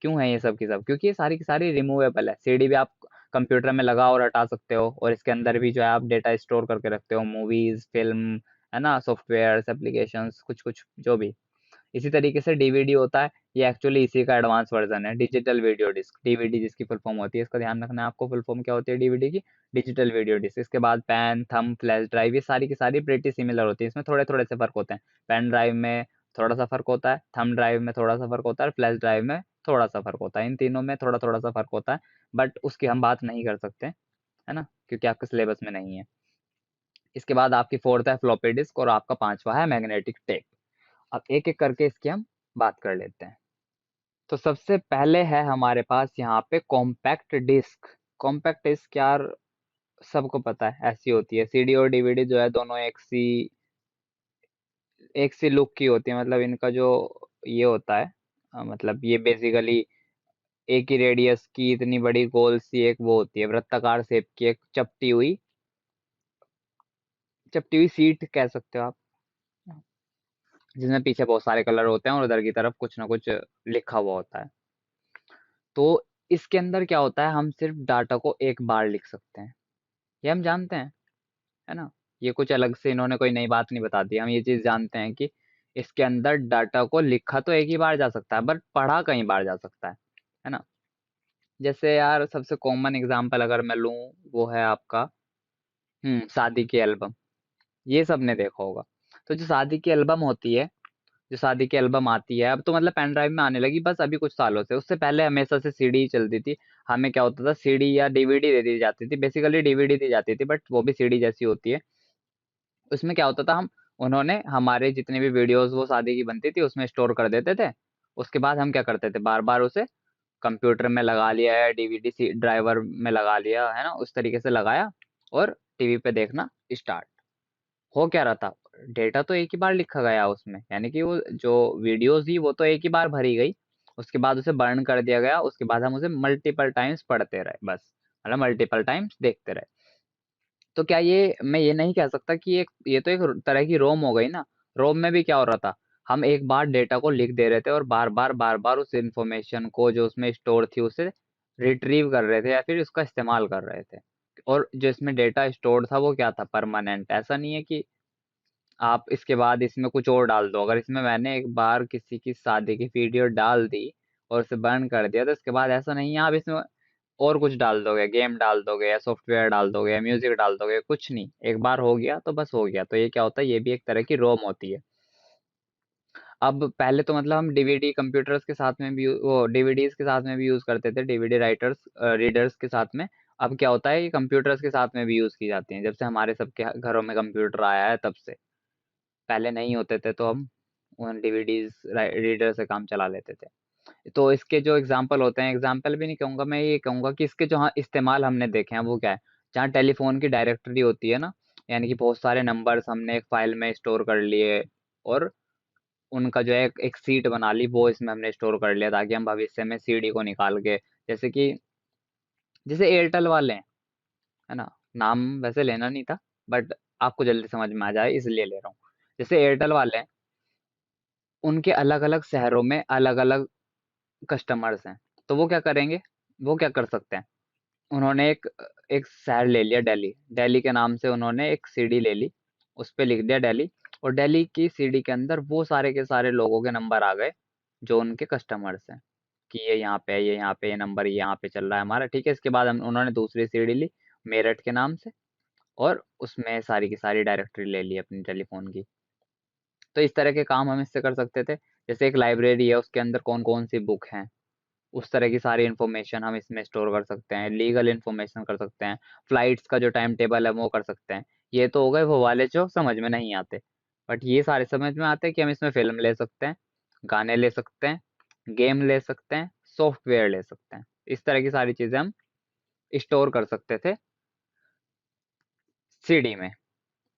क्यों है ये सब की सब? क्योंकि ये सारी की सारी रिमूवेबल है। सीडी भी आप कंप्यूटर में लगा और हटा सकते हो, और इसके अंदर भी जो है आप डेटा स्टोर करके रखते हो, मूवीज, फिल्म, है ना, सॉफ्टवेयर, एप्लीकेशंस, कुछ कुछ जो भी। इसी तरीके से डीवीडी होता है, ये एक्चुअली इसी का एडवांस वर्जन है, डिजिटल वीडियो डिस्क। डीवीडी जिसकी फुल फॉर्म होती है, इसका ध्यान रखना है आपको, फुल फॉर्म क्या होती है डीवीडी की, डिजिटल वीडियो डिस्क। इसके बाद पेन, थंब, फ्लैश ड्राइव, ये सारी की सारी प्रेटी सिमिलर होती है, इसमें थोड़े थोड़े से फर्क होते हैं। पेन ड्राइव में थोड़ा सा फर्क होता है, थंब ड्राइव में थोड़ा सा फर्क होता है, फ्लैश ड्राइव में थोड़ा सा फर्क होता है। इन तीनों में थोड़ा थोड़ा सा फर्क होता है, बट उसकी हम बात नहीं कर सकते, है ना, क्योंकि आपके सिलेबस में नहीं है। इसके बाद आपकी फोर्थ है फ्लॉपी डिस्क, और आपका पांचवा है मैग्नेटिक टेप। अब एक एक करके इसकी हम बात कर लेते हैं। तो सबसे पहले है हमारे पास यहाँ पे कॉम्पैक्ट डिस्क। कॉम्पैक्ट डिस्क यार सबको पता है ऐसी होती है, सीडी और डीवीडी जो है दोनों एक सी लुक की होती है। मतलब इनका जो ये होता है, मतलब ये बेसिकली एक ही रेडियस की इतनी बड़ी गोल सी एक वो होती है, वृत्ताकार शेप की एक चपटी हुई सीट कह सकते हो आप, जिसमें पीछे बहुत सारे कलर होते हैं और उधर की तरफ कुछ ना कुछ लिखा हुआ होता है। तो इसके अंदर क्या होता है, हम सिर्फ डाटा को एक बार लिख सकते हैं, ये हम जानते हैं, है ना। ये कुछ अलग से इन्होंने कोई नई बात नहीं बता दी, हम ये चीज जानते हैं कि इसके अंदर डाटा को लिखा तो एक ही बार जा सकता है, बट पढ़ा कई बार जा सकता है ना। जैसे यार सबसे कॉमन एग्जांपल अगर मैं लूं, वो है आपका शादी की एल्बम। ये सबने देखा होगा। तो जो शादी की एल्बम होती है, जो शादी की एल्बम आती है, अब तो मतलब पेन ड्राइव में आने लगी बस अभी कुछ सालों से, उससे पहले हमेशा से सीडी ही चलती थी। हमें क्या होता था, सीडी या डीवीडी दे दी जाती थी, बेसिकली डीवीडी दी जाती थी, बट वो भी सीडी जैसी होती है। उसमें क्या होता था, हम उन्होंने हमारे जितने भी वीडियोस वो शादी की बनती थी उसमें स्टोर कर देते थे। उसके बाद हम क्या करते थे, बार बार उसे कंप्यूटर में लगा लिया है, डीवीडी सी ड्राइवर में लगा लिया है ना, उस तरीके से लगाया और टीवी पे देखना स्टार्ट। हो क्या रहा था, डेटा तो एक ही बार लिखा गया उसमें, यानी कि वो जो वीडियोस थी वो तो एक ही बार भरी गई, उसके बाद उसे बर्न कर दिया गया, उसके बाद हम उसे मल्टीपल टाइम्स पढ़ते रहे बस, मतलब मल्टीपल टाइम्स देखते रहे। तो क्या ये मैं ये नहीं कह सकता कि ये तो एक तरह की रोम हो गई ना। रोम में भी क्या हो रहा था, हम एक बार डेटा को लिख दे रहे थे और बार बार उस इंफॉर्मेशन को जो उसमें स्टोर थी उसे रिट्रीव कर रहे थे या फिर उसका इस्तेमाल कर रहे थे। और जो इसमें डेटा स्टोर था वो क्या था, परमानेंट। ऐसा नहीं है कि आप इसके बाद इसमें कुछ और डाल दो। अगर इसमें मैंने एक बार किसी की शादी की वीडियो डाल दी और उसे बर्न कर दिया, तो इसके बाद ऐसा नहीं है आप इसमें और कुछ डाल दोगे, गेम डाल दोगे या सॉफ्टवेयर डाल दोगे या म्यूजिक डाल दोगे, कुछ नहीं। एक बार हो गया तो बस हो गया। तो ये क्या होता है, ये भी एक तरह की रोम होती है। अब पहले तो मतलब हम डीवीडी कंप्यूटर्स के साथ में भी वो डीवीडीज के साथ में भी यूज करते थे, डीवीडी राइटर्स रीडर्स के साथ में। अब क्या होता है, ये कंप्यूटर्स के साथ में भी यूज की जाती हैं, जब से हमारे सबके घरों में कंप्यूटर आया है तब से। पहले नहीं होते थे तो हम उन डीवीडीज रीडर से काम चला लेते थे। तो इसके जो एग्जाम्पल होते हैं, एग्जाम्पल भी नहीं कहूंगा मैं, ये कहूंगा कि इसके जो हाँ इस्तेमाल हमने देखे हैं वो क्या है। जहाँ टेलीफोन की डायरेक्टरी होती है ना, यानी कि बहुत सारे नंबर्स हमने एक फाइल में स्टोर कर लिए और उनका जो है एक सीट बना ली, वो इसमें हमने स्टोर कर लिया ताकि हम भविष्य में सीडी को निकाल के, जैसे कि जैसे एयरटेल वाले हैं, है ना, नाम वैसे लेना नहीं था, बट आपको जल्दी समझ में आ जाए इसलिए ले रहा हूँ। जैसे एयरटेल वाले हैं, उनके अलग अलग शहरों में अलग अलग कस्टमर्स हैं। तो वो क्या करेंगे, वो क्या कर सकते हैं, उन्होंने एक एक शहर ले लिया दिल्ली, दिल्ली के नाम से उन्होंने एक सीडी ले ली, उस पे लिख दिया दिल्ली, और दिल्ली की सीडी के अंदर वो सारे के सारे लोगों के नंबर आ गए जो उनके कस्टमर्स हैं, कि ये यहाँ पे है, ये यहाँ पे, ये नंबर ये यहाँ पे चल रहा है हमारा, ठीक है। इसके बाद हम उन्होंने दूसरी सीडी ली मेरठ के नाम से, और उसमें सारी की सारी डायरेक्टरी ले ली अपनी टेलीफोन की। तो इस तरह के काम हम इससे कर सकते थे। जैसे एक लाइब्रेरी है, उसके अंदर कौन कौन सी बुक हैं, उस तरह की सारी इन्फॉर्मेशन हम इसमें स्टोर कर सकते हैं, लीगल इन्फॉर्मेशन कर सकते हैं, फ्लाइट्स का जो टाइम टेबल है वो कर सकते हैं। ये तो हो गए वो वाले जो समझ में नहीं आते, बट ये सारे समझ में आते हैं कि हम इसमें फिल्म ले सकते हैं, गाने ले सकते हैं, गेम ले सकते हैं, सॉफ्टवेयर ले सकते हैं। इस तरह की सारी चीजें हम स्टोर कर सकते थे सीडी में।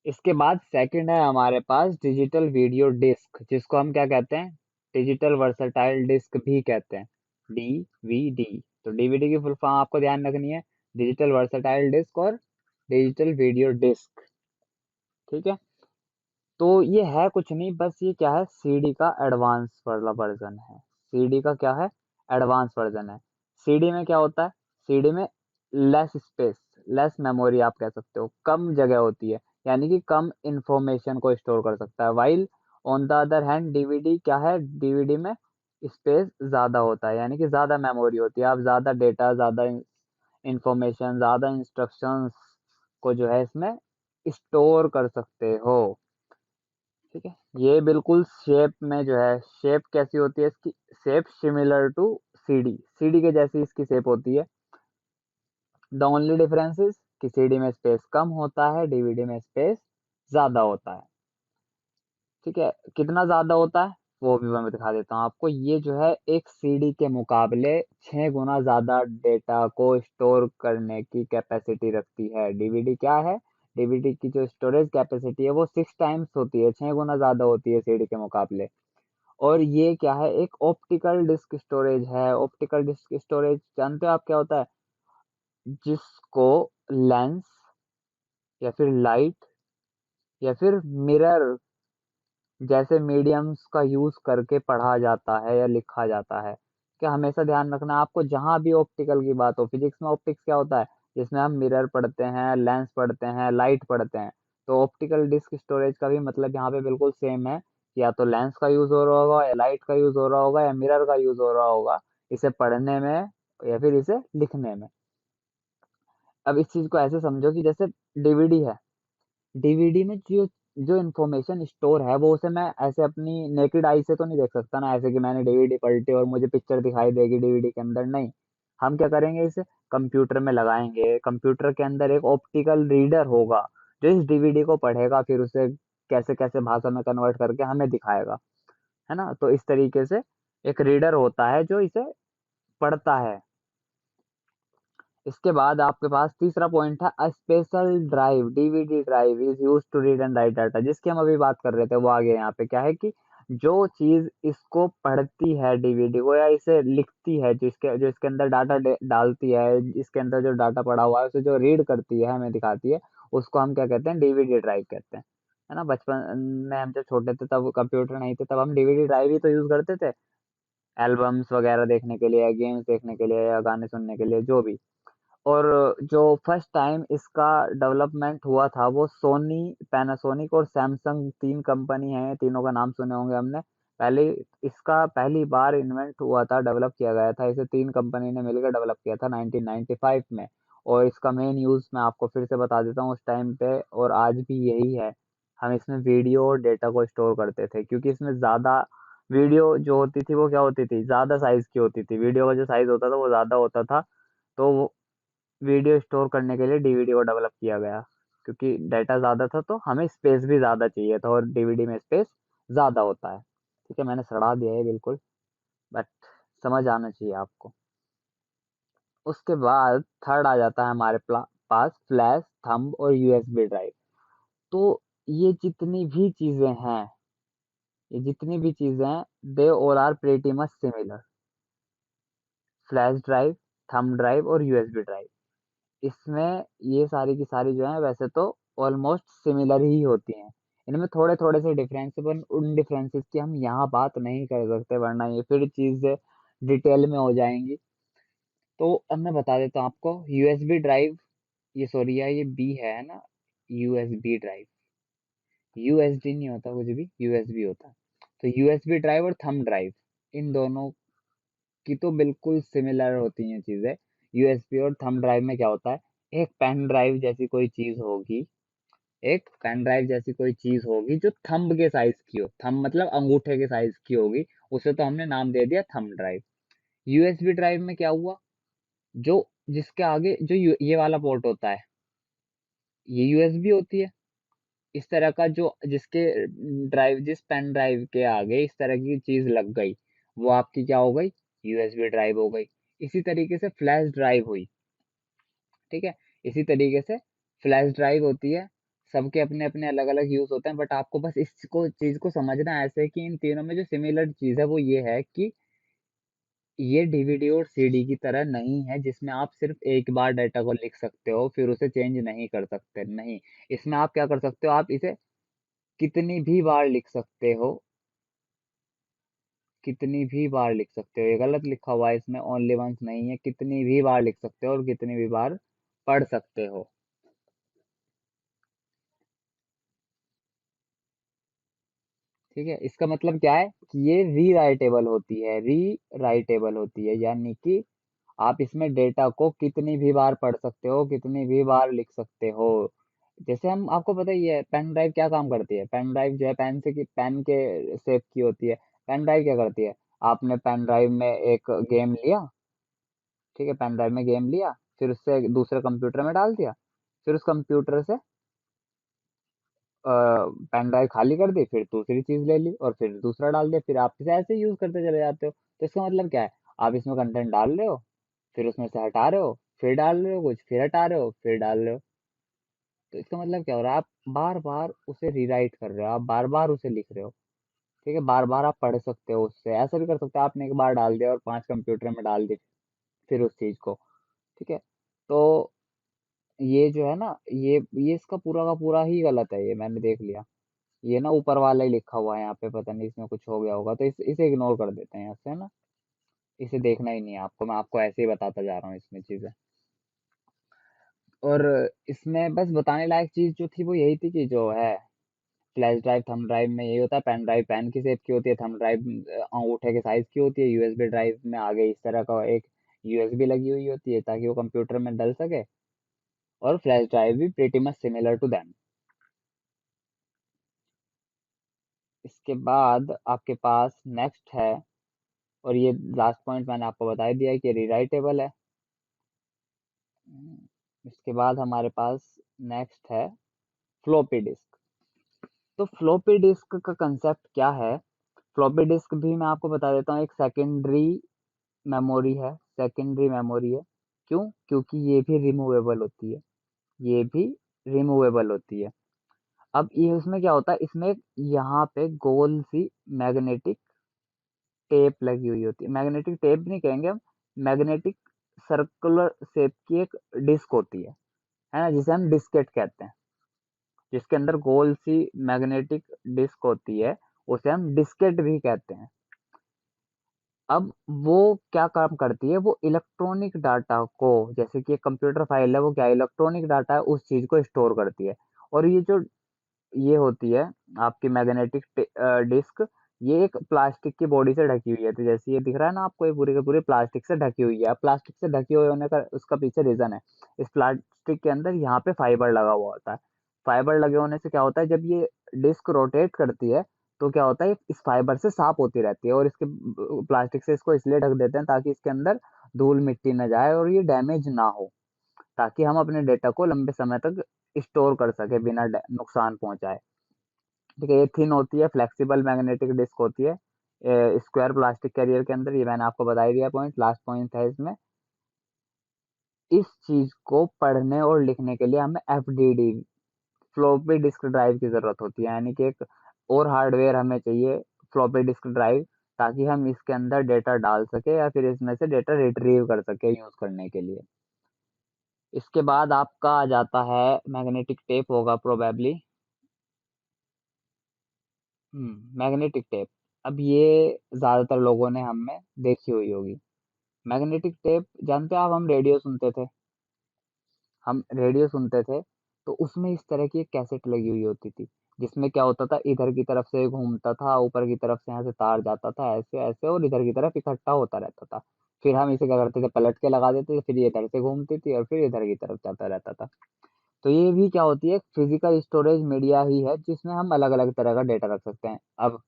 इसके बाद सेकंड है हमारे पास डिजिटल वीडियो डिस्क, जिसको हम क्या कहते हैं, डिजिटल वर्सटाइल डिस्क भी कहते हैं, डीवीडी। तो डीवीडी की फुल फॉर्म आपको ध्यान रखनी है, डिजिटल वर्सटाइल डिस्क और डिजिटल वीडियो डिस्क। ठीक है, तो ये है कुछ नहीं, बस ये क्या है, सीडी का एडवांस वाला वर्जन है। सीडी का क्या है, एडवांस वर्जन है। सीडी में क्या होता है, सीडी में लेस स्पेस, लेस मेमोरी आप कह सकते हो, कम जगह होती है, यानी कि कम इंफॉर्मेशन को स्टोर कर सकता है। While on the other hand DVD क्या है, डीवीडी में स्पेस ज्यादा होता है, यानी कि ज्यादा मेमोरी होती है, आप ज्यादा डेटा, ज्यादा इंफॉर्मेशन, ज्यादा इंस्ट्रक्शंस को जो है इसमें स्टोर कर सकते हो। ठीक है, ये बिल्कुल शेप में जो है, शेप कैसी होती है इसकी, shape similar to CD, CD के जैसी इसकी शेप होती है। द ओनली डिफरेंस इज कि सीडी में स्पेस कम होता है, डीवीडी में स्पेस ज्यादा होता है। ठीक है, कितना ज्यादा होता है वो भी मैं दिखा देता हूँ आपको। ये जो है एक सीडी के मुकाबले 6 गुना ज्यादा डेटा को स्टोर करने की कैपेसिटी रखती है। डीवीडी क्या है, डीवीडी की जो स्टोरेज कैपेसिटी है वो 6 टाइम्स होती है, 6 गुना ज्यादा होती है सीडी के मुकाबले। और ये क्या है, एक ऑप्टिकल डिस्क स्टोरेज है। ऑप्टिकल डिस्क स्टोरेज जानते हो आप क्या होता है, जिसको लेंस या फिर लाइट या फिर मिरर जैसे मीडियम्स का यूज करके पढ़ा जाता है या लिखा जाता है। क्या हमेशा ध्यान रखना है आपको, जहां भी ऑप्टिकल की बात हो, फिजिक्स में ऑप्टिक्स क्या होता है, जिसमें हम मिरर पढ़ते हैं, लेंस पढ़ते हैं, लाइट पढ़ते हैं। तो ऑप्टिकल डिस्क स्टोरेज का भी मतलब यहाँ पे बिल्कुल सेम है, या तो लेंस का यूज हो रहा होगा, या लाइट का यूज हो रहा होगा, या मिरर का यूज हो रहा होगा, इसे पढ़ने में या फिर इसे लिखने में। अब इस चीज को ऐसे समझो कि जैसे डीवीडी है, डीवीडी में जो जो इन्फॉर्मेशन स्टोर है वो उसे मैं ऐसे अपनी नेकेड आई से तो नहीं देख सकता ना, ऐसे कि मैंने डीवीडी पलटी और मुझे पिक्चर दिखाई देगी डीवीडी के अंदर, नहीं। हम क्या करेंगे, इसे कंप्यूटर में लगाएंगे, कंप्यूटर के अंदर एक ऑप्टिकल रीडर होगा जो इस डीवीडी को पढ़ेगा, फिर उसे कैसे कैसे भाषा में कन्वर्ट करके हमें दिखाएगा, है ना। तो इस तरीके से एक रीडर होता है जो इसे पढ़ता है। इसके बाद आपके पास तीसरा पॉइंट है, a special drive, DVD drive is use to read and write data, जिसकी हम अभी बात कर रहे थे वो आगे यहाँ पे क्या है कि जो चीज इसको पढ़ती है डीवीडी को, या इसे लिखती है, जो इसके अंदर डाटा डालती है, इसके अंदर जो डाटा पड़ा हुआ है उसे जो रीड करती है हमें दिखाती है, उसको हम क्या कहते हैं, डीवीडी ड्राइव कहते हैं, है ना। बचपन में हम जब छोटे थे तब कंप्यूटर नहीं थे, तब हम डीवीडी ड्राइव ही तो यूज करते थे, एल्बम्स वगैरह देखने के लिए, गेम्स देखने के लिए, या गाने सुनने के लिए, जो भी। और जो फर्स्ट टाइम इसका डेवलपमेंट हुआ था वो सोनी, पैनासोनिक और सैमसंग, तीन कंपनी है, तीनों का नाम सुने होंगे हमने। पहले इसका पहली बार इन्वेंट हुआ था, डेवलप किया गया था, इसे तीन कंपनी ने मिलकर डेवलप किया था 1995 में। और इसका मेन यूज मैं आपको फिर से बता देता हूँ, उस टाइम पे और आज भी यही है, हम इसमें वीडियो और डेटा को स्टोर करते थे, क्योंकि इसमें ज़्यादा वीडियो जो होती थी वो क्या होती थी, ज़्यादा साइज की होती थी, वीडियो का जो साइज होता था वो ज़्यादा होता था। तो वीडियो स्टोर करने के लिए डीवीडी को डेवलप किया गया, क्योंकि डाटा ज़्यादा था तो हमें स्पेस भी ज़्यादा चाहिए था, और डीवीडी में स्पेस ज़्यादा होता है। ठीक है, मैंने सड़ा दिया है बिल्कुल, बट समझ आना चाहिए आपको। उसके बाद थर्ड आ जाता है हमारे पास फ्लैश, थंब और यूएसबी ड्राइव। तो ये जितनी भी चीज़ें हैं, ये जितनी भी चीज़ें हैं, they all are pretty much similar. Flash drive, thumb drive और यूएसबी ड्राइव, इसमें ये सारी की सारी जो है वैसे तो ऑलमोस्ट सिमिलर ही होती हैं। इनमें थोड़े थोड़े से डिफरेंस, पर उन डिफरेंसेस की हम यहाँ बात नहीं कर सकते, वरना ये फिर चीज़ डिटेल में हो जाएंगी। तो अब मैं बता देता हूँ आपको, यूएसबी ड्राइव, ये सॉरी यार ये बी है ना, यूएसबी ड्राइव, यूएसडी नहीं होता कुछ भी, यूएसबी होता है। तो यूएसबी ड्राइव और थंब ड्राइव, इन दोनों की तो बिल्कुल सिमिलर होती हैं चीज़ें। यूएसबी और थंब ड्राइव में क्या होता है, एक पेन ड्राइव जैसी कोई चीज़ होगी, एक पेन ड्राइव जैसी कोई चीज होगी जो थंब के साइज की हो, थंब मतलब अंगूठे के साइज की होगी, उसे तो हमने नाम दे दिया थंब ड्राइव। यूएसबी ड्राइव में क्या हुआ, जो जिसके आगे जो ये वाला पोर्ट होता है, ये यूएसबी होती है, इस तरह का जो जिसके ड्राइव जिस पेन ड्राइव के आगे इस तरह की चीज लग गई, वो आपकी क्या हो गई, यूएसबी ड्राइव हो गई। इसी तरीके से फ्लैश ड्राइव हुई, ठीक है। इसी तरीके से फ्लैश ड्राइव होती है, सबके अपने अपने अलग अलग यूज होते हैं, बट आपको बस इसको चीज को समझना ऐसे है कि इन तीनों में जो सिमिलर चीज है वो ये है कि ये डीवीडी और सीडी की तरह नहीं है जिसमें आप सिर्फ एक बार डाटा को लिख सकते हो फिर उसे चेंज नहीं कर सकते, नहीं। इसमें आप क्या कर सकते हो, आप इसे कितनी भी बार लिख सकते हो, कितनी भी बार लिख सकते हो। ये गलत लिखा हुआ है, इसमें ओनली वंस नहीं है, कितनी भी बार लिख सकते हो और कितनी भी बार पढ़ सकते हो, ठीक है। इसका मतलब क्या है कि ये रीराइटेबल होती है, रीराइटेबल होती है, यानी कि आप इसमें डेटा को कितनी भी बार पढ़ सकते हो, कितनी भी बार लिख सकते हो। जैसे हम, आपको पता ही है पेन ड्राइव क्या काम करती है, पेन ड्राइव जो है पेन से की पेन के शेप की होती है। पेन ड्राइव क्या करती है, आपने पेन ड्राइव में एक गेम लिया, ठीक है, पेन ड्राइव में गेम लिया, फिर उससे दूसरे कंप्यूटर में डाल दिया, फिर उस कंप्यूटर से पेन ड्राइव खाली कर दी, फिर दूसरी चीज ले ली और फिर दूसरा डाल दिया, फिर आप इसे ऐसे यूज करते चले जाते हो। तो इसका मतलब क्या है, आप इसमें कंटेंट डाल रहे हो, फिर उसमें से हटा रहे हो, फिर डाल रहे हो कुछ, फिर हटा रहे हो, फिर डाल रहे हो। तो इसका मतलब क्या हो रहा है, आप बार बार उसे रीराइट कर रहे हो, आप बार बार उसे लिख रहे हो, ठीक है। बार बार आप पढ़ सकते हो उससे, ऐसा भी कर सकते हो आपने एक बार डाल दिया और 5 कंप्यूटर में डाल दी फिर उस चीज को, ठीक है। तो ये जो है ना, ये इसका पूरा का पूरा ही गलत है, ये मैंने देख लिया। ये ना ऊपर वाला ही लिखा हुआ है यहाँ पे, पता नहीं इसमें कुछ हो गया होगा, तो इसे इग्नोर कर देते हैं यहाँ से, है ना। इसे देखना ही नहीं है आपको, मैं आपको ऐसे ही बताता जा रहा हूँ इसमें चीजें। और इसमें बस बताने लायक चीज जो थी वो यही थी कि जो है फ्लैश ड्राइव थंब ड्राइव में यही होता है, पेन ड्राइव पेन की शेप की होती है, थंब ड्राइव अंगूठे के साइज की होती है, यूएसबी ड्राइव में आगे इस तरह का एक यूएसबी लगी हुई होती है ताकि वो कंप्यूटर में डल सके, और फ्लैश ड्राइव भी pretty much similar to them. इसके बाद आपके पास नेक्स्ट है, और ये लास्ट पॉइंट मैंने आपको बता ही दिया है कि रीराइटेबल है। इसके बाद हमारे पास नेक्स्ट है फ्लॉपी डिस्क। तो फ्लॉपी डिस्क का कंसेप्ट क्या है, फ्लॉपी डिस्क भी मैं आपको बता देता हूँ, एक सेकेंडरी मेमोरी है, सेकेंडरी मेमोरी है। क्यों, क्योंकि ये भी रिमूवेबल होती है, ये भी रिमूवेबल होती है। अब ये उसमें क्या होता है, इसमें यहाँ पे गोल सी मैग्नेटिक टेप लगी हुई होती है, मैग्नेटिक टेप नहीं कहेंगे हम, मैग्नेटिक सर्कुलर शेप की एक डिस्क होती है ना, जिसे हम डिस्केट कहते हैं, जिसके अंदर गोल सी मैग्नेटिक डिस्क होती है, उसे हम डिस्केट भी कहते हैं। अब वो क्या काम करती है, वो इलेक्ट्रॉनिक डाटा को, जैसे कि एक कंप्यूटर फाइल है, वो क्या इलेक्ट्रॉनिक डाटा है, उस चीज को स्टोर करती है। और ये जो ये होती है आपकी मैग्नेटिक डिस्क, ये एक प्लास्टिक की बॉडी से ढकी हुई है, तो जैसे ये दिख रहा है ना आपको, ये पूरी की पूरी प्लास्टिक से ढकी हुई है। अब प्लास्टिक से ढकी हुए होने का उसका पीछे रीजन है, इस प्लास्टिक के अंदर यहाँ पे फाइबर लगा हुआ होता है। फाइबर लगे होने से क्या होता है, जब ये डिस्क रोटेट करती है तो क्या होता है, इस फाइबर से साफ होती रहती है, और इसके प्लास्टिक से इसको इसलिए ढक देते हैं ताकि इसके अंदर धूल मिट्टी न जाए और ये डैमेज ना हो, ताकि हम अपने डेटा को लंबे समय तक स्टोर कर सके बिना नुकसान पहुंचाए, ठीक है। ये थिन होती है, फ्लेक्सिबल मैग्नेटिक डिस्क होती है स्क्वायर प्लास्टिक कैरियर के अंदर, ये मैंने आपको बता ही दिया पॉइंट, लास्ट पॉइंट है इसमें। इस चीज को पढ़ने और लिखने के लिए हमें एफडीडी, फ्लॉपी डिस्क ड्राइव की जरूरत होती है, यानी कि एक और हार्डवेयर हमें चाहिए, फ्लॉपी डिस्क ड्राइव, ताकि हम इसके अंदर डेटा डाल सके या फिर इसमें से डेटा रिट्रीव कर सके यूज करने के लिए। इसके बाद आपका आ जाता है मैग्नेटिक टेप होगा प्रोबेबली, मैग्नेटिक टेप। अब ये ज्यादातर लोगों ने हमें देखी हुई होगी। मैग्नेटिक टेप जानते हो आप, हम रेडियो सुनते थे, तो उसमें इस तरह की एक कैसेट लगी हुई होती थी, जिसमें क्या होता था, इधर की तरफ से घूमता था, ऊपर की तरफ से यहाँ से तार जाता था, ऐसे ऐसे, और इधर की तरफ इकट्ठा होता रहता था। फिर हम इसे क्या करते थे, पलट के लगा देते थे, फिर ये इधर से घूमती थी और फिर इधर की तरफ जाता रहता था। तो ये भी क्या होती है, फिजिकल स्टोरेज मीडिया ही है, जिसमें हम अलग अलग तरह का डेटा रख सकते हैं। अब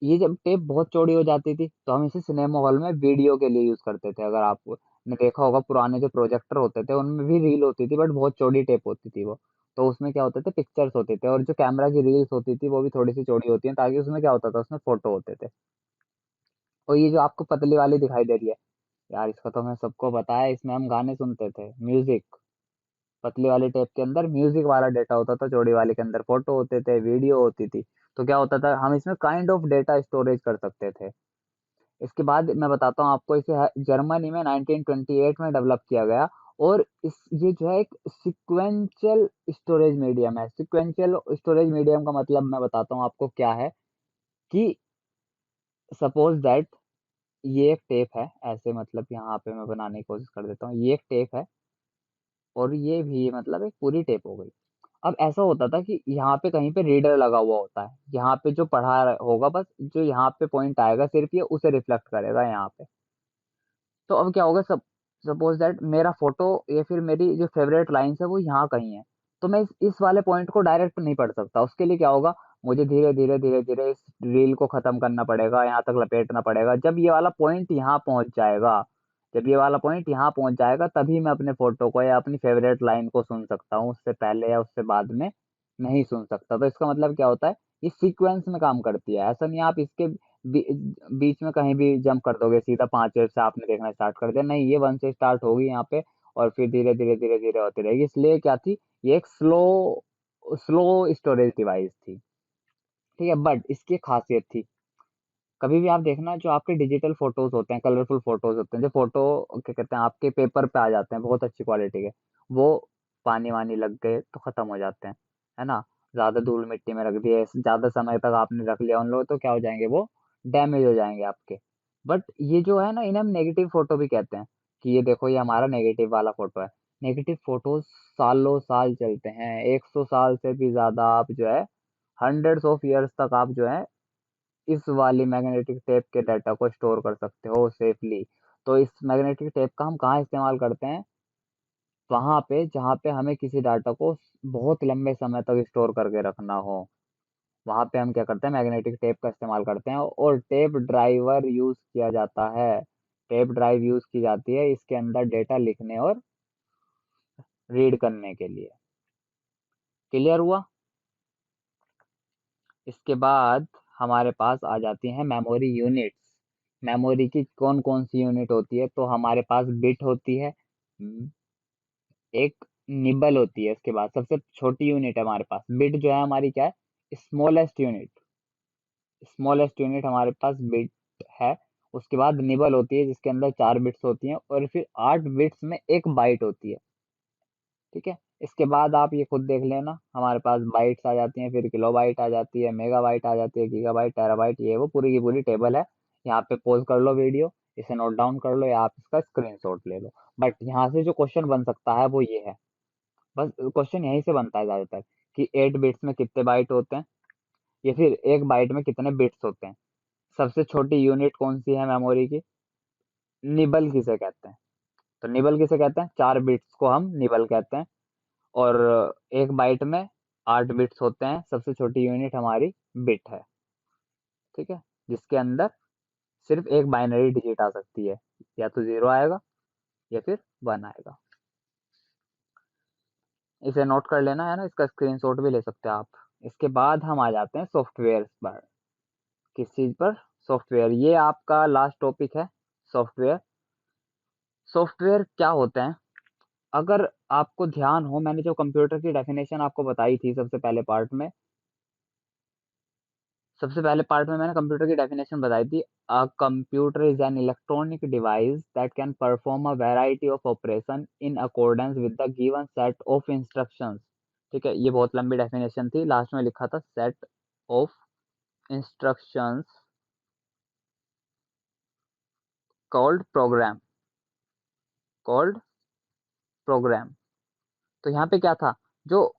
ये जब टेप बहुत चौड़ी हो जाती थी तो हम इसे सिनेमा हॉल में वीडियो के लिए यूज करते थे। अगर आपने देखा होगा, पुराने जो प्रोजेक्टर होते थे उनमें भी रील होती थी, बट बहुत चौड़ी टेप होती थी वो, तो उसमें क्या होते थे, पिक्चर्स होते थे, और जो कैमरा की रील्स होती थी वो भी थोड़ी सी चौड़ी होती है, ताकि उसमें क्या होता था, उसमें फोटो होते थे। और ये जो आपको पतली वाली दिखाई दे रही है, यार इसका तो मैं सबको पता है, इसमें हम गाने सुनते थे, म्यूजिक। पतली वाली टेप के अंदर म्यूजिक वाला डेटा होता था, चौड़ी वाले के अंदर फोटो होते थे, वीडियो होती थी। तो क्या होता था, हम इसमें काइंड ऑफ डेटा स्टोरेज कर सकते थे। इसके बाद मैं बताता हूँ आपको, इसे जर्मनी में 1928 में डेवलप किया गया। और इस ये जो है एक सिक्वेंशियल स्टोरेज मीडियम है। सिक्वेंशियल स्टोरेज मीडियम का मतलब मैं बताता हूँ आपको क्या है, कि सपोज दैट ये एक टेप है, ऐसे मतलब यहाँ पे मैं बनाने की कोशिश कर देता हूँ, ये एक टेप है, और ये भी मतलब एक पूरी टेप हो गई। अब ऐसा होता था कि यहाँ पे कहीं पे रीडर लगा हुआ होता है, यहाँ पे जो पढ़ा होगा, बस जो यहाँ पे पॉइंट आएगा सिर्फ ये उसे रिफ्लेक्ट करेगा यहाँ पे। तो अब क्या होगा, सपोज दैट मेरा फोटो या फिर मेरी जो फेवरेट लाइन्स है वो यहाँ कहीं है, तो मैं इस वाले पॉइंट को डायरेक्ट नहीं पढ़ सकता। उसके लिए क्या होगा, मुझे धीरे धीरे धीरे धीरे इस रील को खत्म करना पड़ेगा, यहाँ तक लपेटना पड़ेगा। जब ये वाला पॉइंट यहाँ पहुंच जाएगा, जब ये वाला पॉइंट यहाँ पहुंच जाएगा, तभी मैं अपने फोटो को या अपनी फेवरेट लाइन को सुन सकता हूँ। उससे पहले या उससे बाद में नहीं सुन सकता। तो इसका मतलब क्या होता है, ये सीक्वेंस में काम करती है। ऐसा नहीं आप इसके बी, बीच में कहीं भी जंप कर दोगे, सीधा 5 से आपने देखना स्टार्ट कर दिया, नहीं, ये 1 से स्टार्ट होगी यहाँ पे, और फिर धीरे धीरे धीरे धीरे होती रहेगी। इसलिए क्या थी, ये एक स्लो स्लो स्टोरेज डिवाइस थी। ठीक है, बट इसकी एक खासियत थी, कभी भी आप देखना, जो आपके डिजिटल फोटोज होते हैं, कलरफुल फोटोज होते हैं, जो फोटो क्या कहते हैं आपके पेपर पे आ जाते हैं बहुत अच्छी क्वालिटी के, वो पानी वानी लग गए तो खत्म हो जाते हैं, है ना। ज्यादा धूल मिट्टी में रख दिए, ज्यादा समय तक आपने रख लिया उन लोगों, तो क्या हो जाएंगे, वो डैमेज हो जाएंगे आपके। बट ये जो है ना, इन्हें हम नेगेटिव फोटो भी कहते हैं, कि ये देखो, ये हमारा नेगेटिव वाला फोटो है। नेगेटिव फोटोज सालों साल चलते हैं, 100 साल से भी ज्यादा आप जो है, हंड्रेड्स ऑफ ईयर्स तक आप जो है इस वाली मैग्नेटिक टेप के डाटा को स्टोर कर सकते हो सेफली। तो इस मैग्नेटिक टेप का हम कहाँ इस्तेमाल करते हैं, वहां पे जहाँ पे हमें किसी डाटा को बहुत लंबे समय तक स्टोर करके रखना हो, वहां पे हम क्या करते हैं, मैग्नेटिक टेप का इस्तेमाल करते हैं। और टेप ड्राइवर यूज किया जाता है, टेप ड्राइव यूज की जाती है इसके अंदर डेटा लिखने और रीड करने के लिए। क्लियर हुआ। इसके बाद हमारे पास आ जाती हैं मेमोरी यूनिट्स। मेमोरी की कौन कौन सी यूनिट होती है, तो हमारे पास बिट होती है, एक निबल होती है, इसके बाद सबसे छोटी यूनिट है हमारे पास, बिट जो है हमारी क्या है, स्मॉलेस्ट यूनिट। स्मॉलेस्ट यूनिट हमारे पास बिट है। उसके बाद निबल होती है, जिसके अंदर 4 बिट्स होती हैं, और फिर 8 बिट्स में एक बाइट होती है। ठीक है, इसके बाद आप ये खुद देख लेना, हमारे पास बाइट्स आ जाती हैं, फिर किलोबाइट आ जाती है, मेगाबाइट आ जाती है, गीगाबाइट, टेराबाइट, ये वो पूरी की पूरी टेबल है। यहाँ पे पॉज कर लो वीडियो, इसे नोट डाउन कर लो, या आप इसका स्क्रीनशॉट ले लो। बट यहाँ से जो क्वेश्चन बन सकता है वो ये है, बस क्वेश्चन यहीं से बनता है ज्यादातर, कि 8 बिट्स में कितने बाइट होते हैं, या फिर एक बाइट में कितने बिट्स होते हैं। सबसे छोटी यूनिट कौन सी है मेमोरी की, निबल किसे कहते हैं। तो निबल किसे कहते हैं, 4 बिट्स को हम निबल कहते हैं। और एक बाइट में 8 बिट्स होते हैं, सबसे छोटी यूनिट हमारी बिट है। ठीक है, जिसके अंदर सिर्फ एक बाइनरी डिजिट आ सकती है, या तो 0 आएगा या फिर 1 आएगा। इसे नोट कर लेना है ना, इसका स्क्रीनशॉट भी ले सकते हैं आप। इसके बाद हम आ जाते हैं सॉफ्टवेयर पर। किस चीज पर, सॉफ्टवेयर, ये आपका लास्ट टॉपिक है, सॉफ्टवेयर। सॉफ्टवेयर क्या होते हैं, अगर आपको ध्यान हो, मैंने जो कंप्यूटर की डेफिनेशन आपको बताई थी सबसे पहले पार्ट में मैंने कंप्यूटर की डेफिनेशन बताई थी। A computer is an electronic device that can perform a variety of operation in accordance with the given set of instructions. ठीक है, ये बहुत लंबी डेफिनेशन थी, लास्ट में लिखा था set of instructions called programme, called programme. तो यहाँ पे क्या था, जो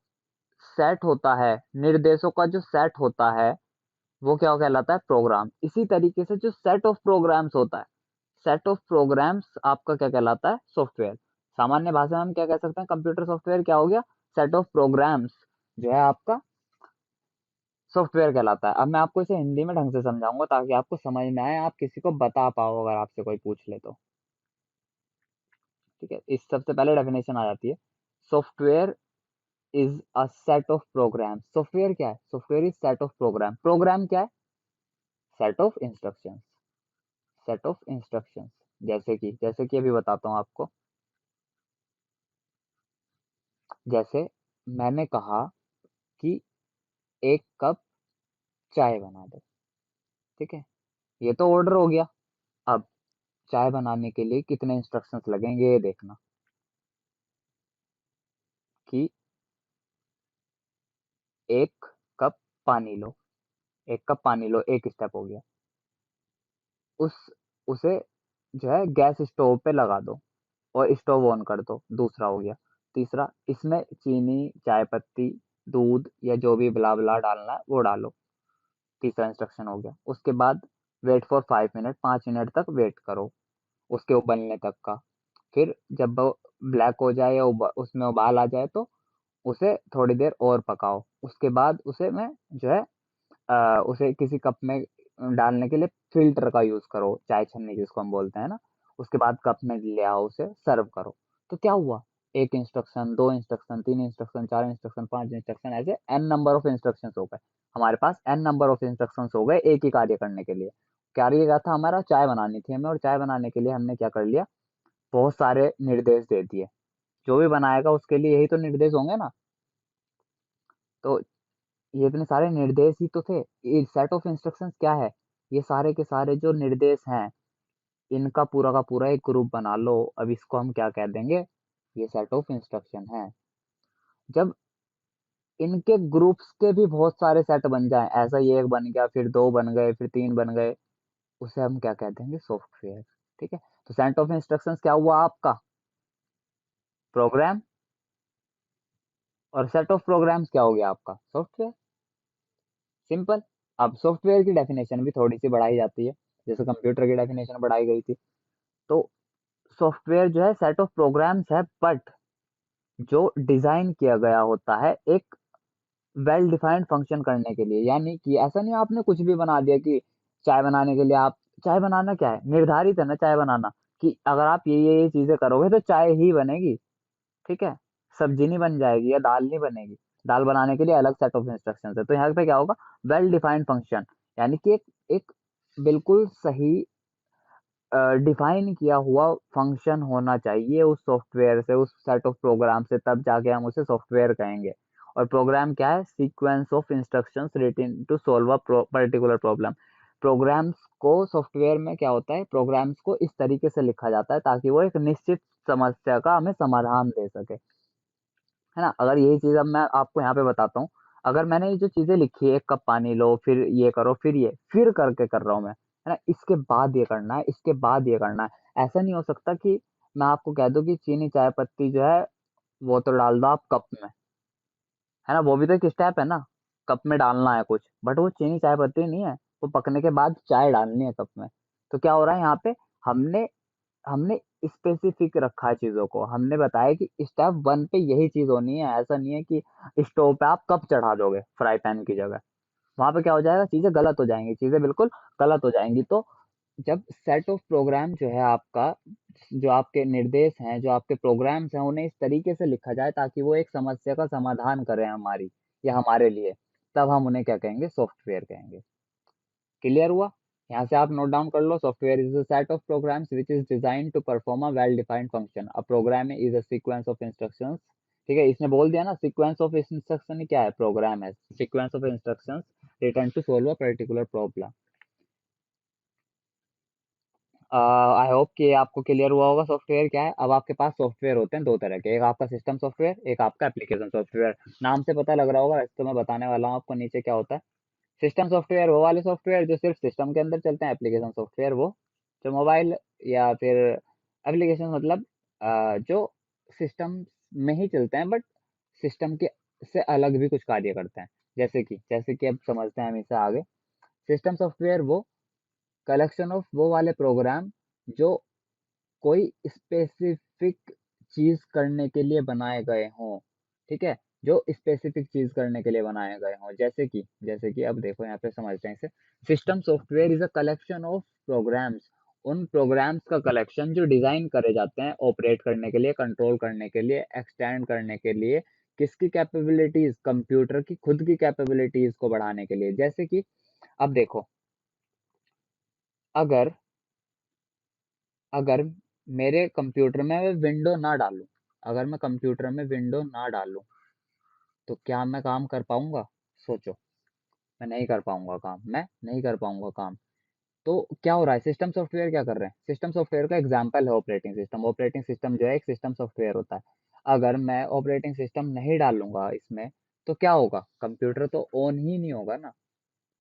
सेट होता है, निर्देशों का जो सेट होता है, वो क्या कहलाता है, प्रोग्राम। इसी तरीके से जो सेट ऑफ प्रोग्राम्स होता है, सेट ऑफ प्रोग्राम्स आपका क्या कहलाता है, सॉफ्टवेयर। सामान्य भाषा में हम क्या कह सकते हैं, कंप्यूटर सॉफ्टवेयर क्या हो गया, सेट ऑफ प्रोग्राम्स जो है आपका सॉफ्टवेयर कहलाता है। अब मैं आपको इसे हिंदी में ढंग से समझाऊंगा, ताकि आपको समझ में आए, आप किसी को बता पाओ अगर आपसे कोई पूछ ले तो। ठीक है, इस सबसे पहले डेफिनेशन आ जाती है, software is a set of program. Software क्या है? Software is set of program. Program क्या है? Set of instructions. Set of instructions. जैसे कि अभी बताता हूँ आपको। जैसे मैंने कहा कि 1 कप चाय बना दो, ठीक है, ये तो ऑर्डर हो गया। अब चाय बनाने के लिए कितने इंस्ट्रक्शंस लगेंगे ये देखना, कि 1 कप पानी लो। 1 कप पानी लो, एक स्टेप हो गया। उस उसे जो है गैस स्टोव पे लगा दो और स्टोव ऑन कर दो, दूसरा हो गया। तीसरा, इसमें चीनी, चाय पत्ती, दूध या जो भी ब्ला ब्ला डालना है वो डालो, तीसरा इंस्ट्रक्शन हो गया। उसके बाद वेट फॉर 5 मिनट, 5 मिनट तक वेट करो उसके उबलने तक का। फिर जब वो ब्लैक हो जाए या उसमें उबाल आ जाए तो उसे थोड़ी देर और पकाओ। उसके बाद उसे मैं जो है उसे किसी कप में डालने के लिए फ़िल्टर का यूज़ करो, चाय छन्नी जिसको हम बोलते हैं ना। उसके बाद कप में ले आओ, उसे सर्व करो। तो क्या हुआ? 1 instruction, 2 instruction, 3 instruction, 4 instruction, 5 instruction, ऐसे एन नंबर ऑफ इंस्ट्रक्शंस हो गए। हमारे पास एन नंबर ऑफ इंस्ट्रक्शंस हो गए एक ही कार्य करने के लिए। कार्य क्या था हमारा? चाय बनानी थी हमें, और चाय बनाने के लिए हमने क्या कर लिया? बहुत सारे निर्देश दे दिए। जो भी बनाएगा उसके लिए यही तो निर्देश होंगे ना। तो ये इतने सारे निर्देश ही तो थे। ये सेट ऑफ इंस्ट्रक्शंस क्या है? ये सारे के सारे जो निर्देश हैं, इनका पूरा का पूरा एक ग्रुप बना लो। अब इसको हम क्या कह देंगे? ये सेट ऑफ इंस्ट्रक्शन है। जब इनके ग्रुप्स के भी बहुत सारे सेट बन जाएं, ऐसा ये एक बन गया, फिर दो बन गए, फिर तीन बन गए, उसे हम क्या कह देंगे? सॉफ्टवेयर। ठीक है। तो सेट ऑफ इंस्ट्रक्शंस क्या हुआ आपका? प्रोग्राम। और सेट ऑफ प्रोग्राम्स क्या हो गया आपका? सॉफ्टवेयर। सिंपल। अब सॉफ्टवेयर की डेफिनेशन भी थोड़ी सी बढ़ाई जाती है, जैसे कंप्यूटर की डेफिनेशन बढ़ाई गई थी। तो सॉफ्टवेयर जो है सेट ऑफ प्रोग्राम्स है, बट जो डिजाइन किया गया होता है एक वेल डिफाइंड फंक्शन करने के लिए। यानी कि ऐसा नहीं आपने कुछ भी बना दिया कि चाय बनाने के लिए आप, चाय बनाना क्या है? निर्धारित है ना चाय बनाना, कि अगर आप ये चीजें करोगे तो चाय ही बनेगी। ठीक है। सब्जी नहीं बन जाएगी या दाल नहीं बनेगी। दाल बनाने के लिए अलग सेट ऑफ इंस्ट्रक्शंस है। तो यहाँ पे क्या होगा? Well defined function. यानी कि एक बिल्कुल सही डिफाइन किया हुआ फंक्शन होना चाहिए उस सॉफ्टवेयर से, उस सेट ऑफ प्रोग्राम से, तब जाके हम उसे सॉफ्टवेयर कहेंगे। और प्रोग्राम क्या है? Sequence of instructions written to solve a particular problem. Programs को सॉफ्टवेयर में क्या होता है? प्रोग्राम्स को इस तरीके से लिखा जाता है ताकि वो एक निश्चित समस्या का हमें समाधान दे सके, है ना। अगर यही चीज अब मैं आपको यहाँ पे बताता हूँ, अगर मैंने ये जो चीजें लिखी है, 1 कप पानी लो, फिर ये करो, फिर ये, फिर करके कर रहा हूँ मैं, है ना, इसके बाद ये करना है, इसके बाद ये करना है, ऐसा नहीं हो सकता कि मैं आपको कह दूं कि चीनी चाय पत्ती जो है वो तो डाल दो आप कप में, है ना, वो भी तो एक स्टेप है ना। कप में डालना है कुछ, बट वो चीनी चाय पत्ती नहीं है, वो पकने के बाद चाय डालनी है कप में। तो क्या हो रहा है यहाँ पे? हमने हमने स्पेसिफिक रखा है चीज़ों को। हमने बताया कि स्टेप 1 पे यही चीज़ होनी है। ऐसा नहीं है कि स्टोव पे आप कप चढ़ा दोगे फ्राई पैन की जगह। वहाँ पे क्या हो जाएगा? चीज़ें गलत हो जाएँगी, चीज़ें बिल्कुल गलत हो जाएँगी। तो जब सेट ऑफ प्रोग्राम जो है आपका, जो आपके निर्देश हैं, जो आपके प्रोग्राम्स हैं, उन्हें इस तरीके से लिखा जाए ताकि वो एक समस्या का समाधान करें हमारी या हमारे लिए, तब हम उन्हें क्या कहेंगे? सॉफ्टवेयर कहेंगे। क्लियर हुआ? यहाँ से आप नोट डाउन कर लो। Software is a set of programs which is designed to perform a well defined function. A program is a sequence of instructions. ठीक है, इसने बोल दिया ना, सीक्वेंस ऑफ इंस्ट्रक्शन क्या है? प्रोग्राम है। Sequence of instructions return to solve a particular problem. I hope कि आपको क्लियर हुआ होगा सॉफ्टवेयर क्या है। अब आपके पास सॉफ्टवेयर होते हैं दो तरह के, एक आपका सिस्टम सॉफ्टवेयर, एक आपका एप्लीकेशन सॉफ्टवेयर। नाम से पता लग रहा होगा, वैसे तो मैं बताने वाला हूँ आपको नीचे क्या होता है। सिस्टम सॉफ्टवेयर वो वाले सॉफ्टवेयर जो सिर्फ सिस्टम के अंदर चलते हैं। एप्लीकेशन सॉफ्टवेयर वो जो मोबाइल या फिर एप्लीकेशन मतलब जो सिस्टम में ही चलते हैं, बट सिस्टम के से अलग भी कुछ कार्य करते हैं। जैसे कि अब समझते हैं हम इसे आगे। सिस्टम सॉफ्टवेयर वो कलेक्शन ऑफ वो वाले प्रोग्राम जो कोई स्पेसिफिक चीज करने के लिए बनाए गए हों। ठीक है, जो स्पेसिफिक चीज करने के लिए बनाए गए हों, जैसे कि अब देखो यहाँ पे समझते हैं इसे। System software is a collection of programs. उन प्रोग्राम्स का कलेक्शन जो डिजाइन करे जाते हैं ऑपरेट करने के लिए, कंट्रोल करने के लिए, एक्सटेंड करने के लिए किसकी कैपेबिलिटीज, कंप्यूटर की खुद की कैपेबिलिटीज को बढ़ाने के लिए। जैसे कि अब देखो, अगर अगर मेरे कंप्यूटर में मैं विंडो ना डालूं, अगर मैं कंप्यूटर में विंडो ना डालूं, तो क्या मैं काम कर पाऊंगा? सोचो, मैं नहीं कर पाऊंगा काम, मैं नहीं कर पाऊंगा काम। तो क्या हो रहा है, सिस्टम सॉफ्टवेयर क्या कर रहे हैं? सिस्टम सॉफ्टवेयर का एग्जांपल है ऑपरेटिंग सिस्टम। ऑपरेटिंग सिस्टम जो है एक सिस्टम सॉफ्टवेयर होता है। अगर मैं ऑपरेटिंग सिस्टम नहीं डालूंगा इसमें, तो क्या होगा, कंप्यूटर तो ऑन ही नहीं होगा ना।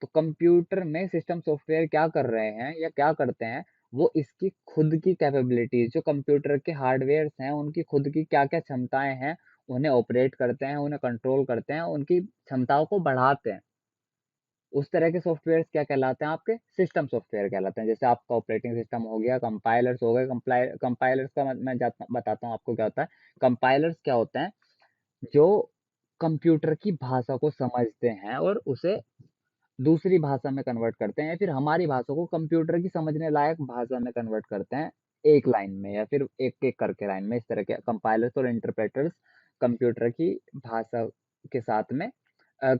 तो कंप्यूटर में सिस्टम सॉफ्टवेयर क्या कर रहे हैं या क्या करते हैं, वो इसकी खुद की कैपेबिलिटीज, जो कंप्यूटर के हार्डवेयर हैं उनकी खुद की क्या क्या क्षमताएं हैं, उन्हें ऑपरेट करते हैं, उन्हें कंट्रोल करते हैं, उनकी क्षमताओं को बढ़ाते हैं। उस तरह के सॉफ्टवेयर क्या कहलाते हैं? आपके सिस्टम सॉफ्टवेयर कहलाते हैं। जैसे आपका ऑपरेटिंग सिस्टम हो गया, कंपाइलर्स हो गए। कंपाइलर्स का मैं बताता हूँ आपको क्या होता है। कंपाइलर्स क्या होते हैं, जो कंप्यूटर की भाषा को समझते हैं और उसे दूसरी भाषा में कन्वर्ट करते हैं, या फिर हमारी भाषा को कंप्यूटर की समझने लायक भाषा में कन्वर्ट करते हैं, एक लाइन में या फिर एक एक करके लाइन में। इस तरह के कंपाइलर्स और इंटरप्रेटर्स कंप्यूटर की भाषा के साथ में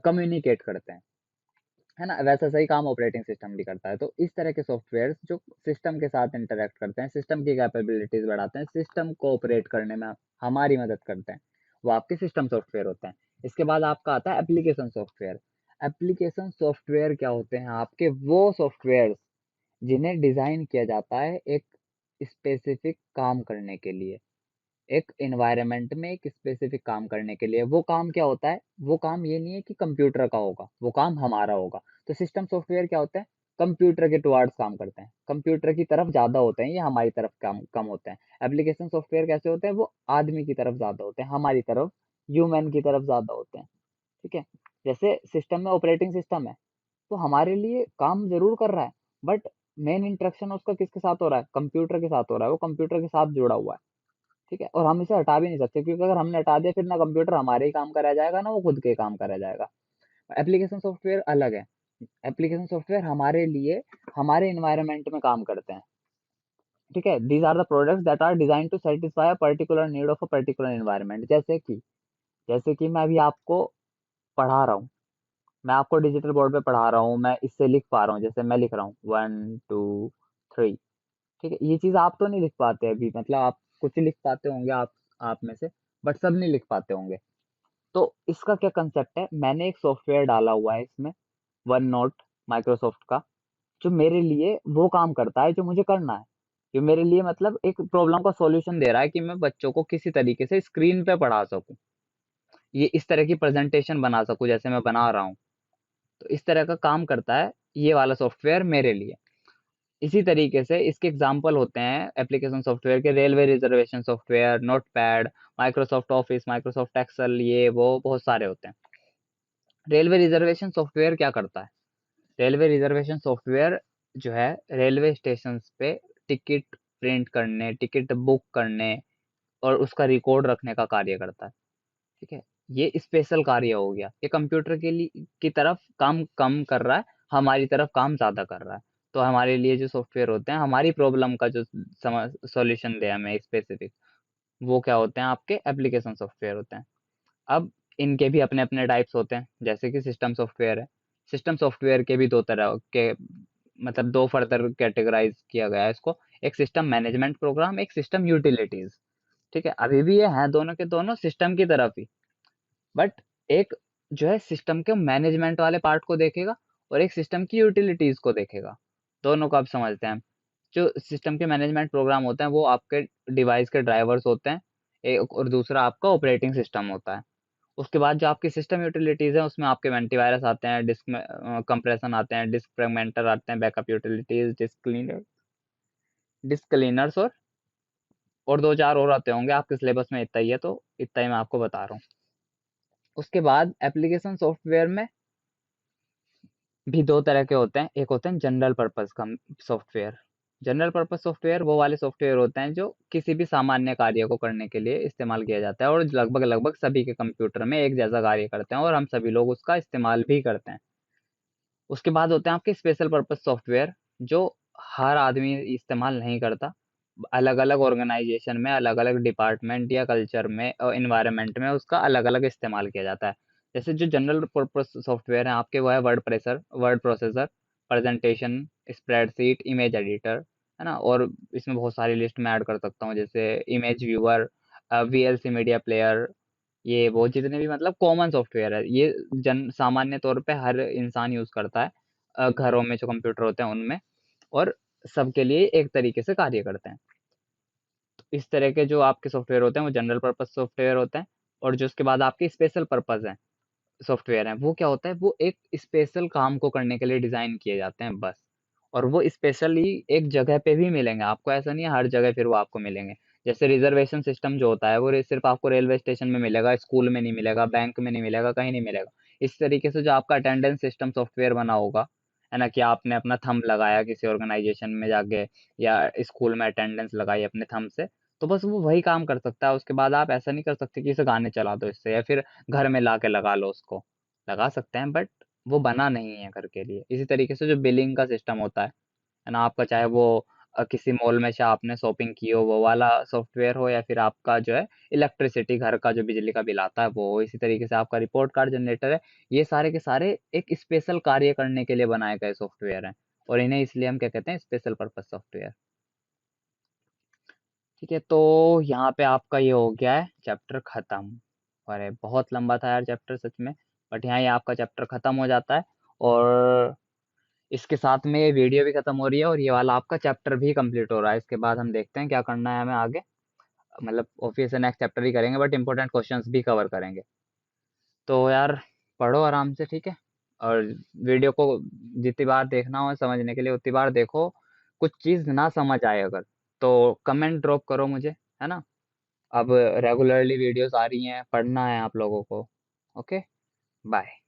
कम्युनिकेट करते हैं, है ना। वैसा सही काम ऑपरेटिंग सिस्टम भी करता है। तो इस तरह के सॉफ्टवेयर जो सिस्टम के साथ इंटरेक्ट करते हैं, सिस्टम की कैपेबिलिटीज बढ़ाते हैं, सिस्टम को ऑपरेट करने में हमारी मदद करते हैं, वो आपके सिस्टम सॉफ्टवेयर होते हैं। इसके बाद आपका आता है एप्लीकेशन सॉफ्टवेयर। एप्लीकेशन सॉफ्टवेयर क्या होते हैं? आपके वो सॉफ्टवेयर जिन्हें डिजाइन किया जाता है एक स्पेसिफिक काम करने के लिए, एक एनवायरनमेंट में एक स्पेसिफिक काम करने के लिए। वो काम क्या होता है? वो काम ये नहीं है कि कंप्यूटर का होगा, वो काम हमारा होगा। तो सिस्टम सॉफ्टवेयर क्या होता है? कंप्यूटर के टुवार्ड्स काम करते हैं, कंप्यूटर की तरफ ज्यादा होते हैं, ये हमारी तरफ कम कम होते हैं। एप्लीकेशन सॉफ्टवेयर कैसे होते हैं? वो आदमी की तरफ ज्यादा होते हैं, हमारी तरफ, ह्यूमन की तरफ ज्यादा होते हैं। ठीक है। जैसे सिस्टम में ऑपरेटिंग सिस्टम है, तो हमारे लिए काम जरूर कर रहा है, बट मेन इंटरेक्शन उसका किसके साथ हो रहा है? कंप्यूटर के साथ हो रहा है, वो कंप्यूटर के साथ जुड़ा हुआ है। ठीक है। और हम इसे हटा भी नहीं सकते, क्योंकि अगर हमने हटा दिया, फिर ना कंप्यूटर हमारे ही काम करा जाएगा, ना वो खुद के काम करा जाएगा। एप्लीकेशन सॉफ्टवेयर अलग है। एप्लीकेशन सॉफ्टवेयर हमारे लिए, हमारे इन्वायरमेंट में काम करते हैं। ठीक है। These are the products that are design to satisfy a particular need of a particular environment. जैसे कि मैं अभी आपको पढ़ा रहा हूँ, मैं आपको डिजिटल बोर्ड पे पढ़ा रहा हूँ, मैं इससे लिख पा रहा हूँ, जैसे मैं लिख रहा हूँ 1 2 3। ठीक है। ये चीज आप तो नहीं लिख पाते अभी, मतलब आप कुछ लिख पाते होंगे, आप में से, बट सब नहीं लिख पाते होंगे। तो इसका क्या कंसेप्ट है, मैंने एक सॉफ्टवेयर डाला हुआ है इसमें, वन नोट, माइक्रोसॉफ्ट का, जो मेरे लिए वो काम करता है जो मुझे करना है। जो मेरे लिए मतलब एक प्रॉब्लम का सॉल्यूशन दे रहा है कि मैं बच्चों को किसी तरीके से स्क्रीन पे पढ़ा सकूं, ये इस तरह की प्रेजेंटेशन बना सकूं जैसे मैं बना रहा हूँ। तो इस तरह का काम करता है ये वाला सॉफ्टवेयर मेरे लिए। इसी तरीके से इसके एग्जाम्पल होते हैं एप्लीकेशन सॉफ्टवेयर के, railway reservation software, Notepad, Microsoft Office, Microsoft Excel, ये वो बहुत सारे होते हैं। रेलवे रिजर्वेशन सॉफ्टवेयर क्या करता है? रेलवे रिजर्वेशन सॉफ्टवेयर जो है, रेलवे स्टेशन पे टिकट प्रिंट करने, टिकट बुक करने और उसका रिकॉर्ड रखने का कार्य करता है। ठीक है। ये स्पेशल कार्य हो गया, ये कंप्यूटर के लिए की तरफ काम कम कर रहा है, हमारी तरफ काम ज्यादा कर रहा है। तो हमारे लिए जो सॉफ्टवेयर होते हैं, हमारी प्रॉब्लम का जो सॉल्यूशन दे हमें स्पेसिफिक, वो क्या होते हैं? आपके एप्लीकेशन सॉफ्टवेयर होते हैं। अब इनके भी अपने अपने टाइप्स होते हैं, जैसे कि सिस्टम सॉफ्टवेयर है। सिस्टम सॉफ्टवेयर के भी दो तरह के, मतलब दो फर्दर कैटेगराइज किया गया है इसको। एक सिस्टम मैनेजमेंट प्रोग्राम, एक सिस्टम यूटिलिटीज। ठीक है। अभी भी ये हैं दोनों के दोनों सिस्टम की तरफ ही, बट एक जो है सिस्टम के मैनेजमेंट वाले पार्ट को देखेगा, और एक सिस्टम की यूटिलिटीज को देखेगा। दोनों को आप समझते हैं। जो सिस्टम के मैनेजमेंट प्रोग्राम होते हैं वो आपके डिवाइस के ड्राइवर्स होते हैं, एक, और दूसरा आपका ऑपरेटिंग सिस्टम होता है। उसके बाद जो आपकी सिस्टम यूटिलिटीज है, उसमें आपके एंटीवायरस आते हैं, डिस्क में कंप्रेशन आते हैं, डिस्क फ्रेगमेंटर आते हैं, बैकअप यूटिलिटीज, डिस्क क्लीनर्स, और दो चार और आते होंगे आपके सिलेबस में, इतना ही है तो इतना ही मैं आपको बता रहा हूँ। उसके बाद एप्लीकेशन सॉफ्टवेयर में भी दो तरह के होते हैं। एक होते हैं जनरल पर्पस का सॉफ्टवेयर। जनरल पर्पस सॉफ्टवेयर वो वाले सॉफ्टवेयर होते हैं जो किसी भी सामान्य कार्य को करने के लिए इस्तेमाल किया जाता है, और लगभग लगभग सभी के कंप्यूटर में एक जैसा कार्य करते हैं, और हम सभी लोग उसका इस्तेमाल भी करते हैं। उसके बाद होते हैं आपके स्पेशल पर्पस सॉफ्टवेयर, जो हर आदमी इस्तेमाल नहीं करता, अलग अलग ऑर्गेनाइजेशन में, अलग अलग डिपार्टमेंट या कल्चर में और इन्वायरमेंट में उसका अलग अलग इस्तेमाल किया जाता है। जैसे जो जनरल पर्पस सॉफ्टवेयर है आपके, वो है word processor, presentation, spreadsheet, image editor, है ना। और इसमें बहुत सारी लिस्ट में ऐड कर सकता हूँ, जैसे image viewer, VLC media player, ये वो जितने भी मतलब कॉमन सॉफ्टवेयर है, ये जन सामान्य तौर पे हर इंसान यूज करता है, घरों में जो कंप्यूटर होते हैं उनमें, और सबके लिए एक तरीके से कार्य करते हैं। तो इस तरह के जो आपके सॉफ्टवेयर होते हैं वो जनरल पर्पस सॉफ्टवेयर होते हैं। और जो उसके बाद आपके स्पेशल पर्पस है सॉफ्टवेयर है, वो क्या होता है, वो एक स्पेशल काम को करने के लिए डिजाइन किए जाते हैं बस। और वो स्पेशली एक जगह पे भी मिलेंगे आपको, ऐसा नहीं है हर जगह फिर वो आपको मिलेंगे। जैसे रिजर्वेशन सिस्टम जो होता है वो सिर्फ आपको रेलवे स्टेशन में मिलेगा, स्कूल में नहीं मिलेगा, बैंक में नहीं मिलेगा, कहीं नहीं मिलेगा। इस तरीके से जो आपका अटेंडेंस सिस्टम सॉफ्टवेयर बना होगा, है ना, कि आपने अपना थंब लगाया किसी ऑर्गेनाइजेशन में जाके, या स्कूल में अटेंडेंस लगाई अपने थंब से, तो बस वो वही काम कर सकता है। उसके बाद आप ऐसा नहीं कर सकते कि इसे गाने चला दो इससे, या फिर घर में ला के लगा लो उसको। लगा सकते हैं बट वो बना नहीं है घर के लिए। इसी तरीके से जो बिलिंग का सिस्टम होता है ना आपका, चाहे वो किसी मॉल में से आपने शॉपिंग की हो वो वाला सॉफ्टवेयर हो, या फिर आपका जो है इलेक्ट्रिसिटी, घर का जो बिजली का बिल आता है वो हो, इसी तरीके से आपका रिपोर्ट कार्ड जनरेटर है। ये सारे के सारे एक स्पेशल कार्य करने के लिए बनाए गए सॉफ्टवेयर हैं, और इन्हें इसलिए हम क्या कहते हैं, स्पेशल पर्पस सॉफ्टवेयर। ठीक है, तो यहाँ पे आपका ये हो गया है चैप्टर खत्म। अरे बहुत लंबा था यार चैप्टर सच में, बट यहाँ ये आपका चैप्टर खत्म हो जाता है। और इसके साथ में ये वीडियो भी खत्म हो रही है, और ये वाला आपका चैप्टर भी कंप्लीट हो रहा है। इसके बाद हम देखते हैं क्या करना है हमें आगे, मतलब ऑब्वियस नेक्स्ट चैप्टर ही करेंगे बट इंपॉर्टेंट क्वेश्चंस भी कवर करेंगे। तो यार पढ़ो आराम से, ठीक है। और वीडियो को जितनी बार देखना हो समझने के लिए उतनी बार देखो। कुछ चीज़ ना समझ आए अगर, तो कमेंट ड्रॉप करो मुझे, है ना। अब रेगुलरली वीडियोस आ रही हैं, पढ़ना है आप लोगों को। Okay, bye.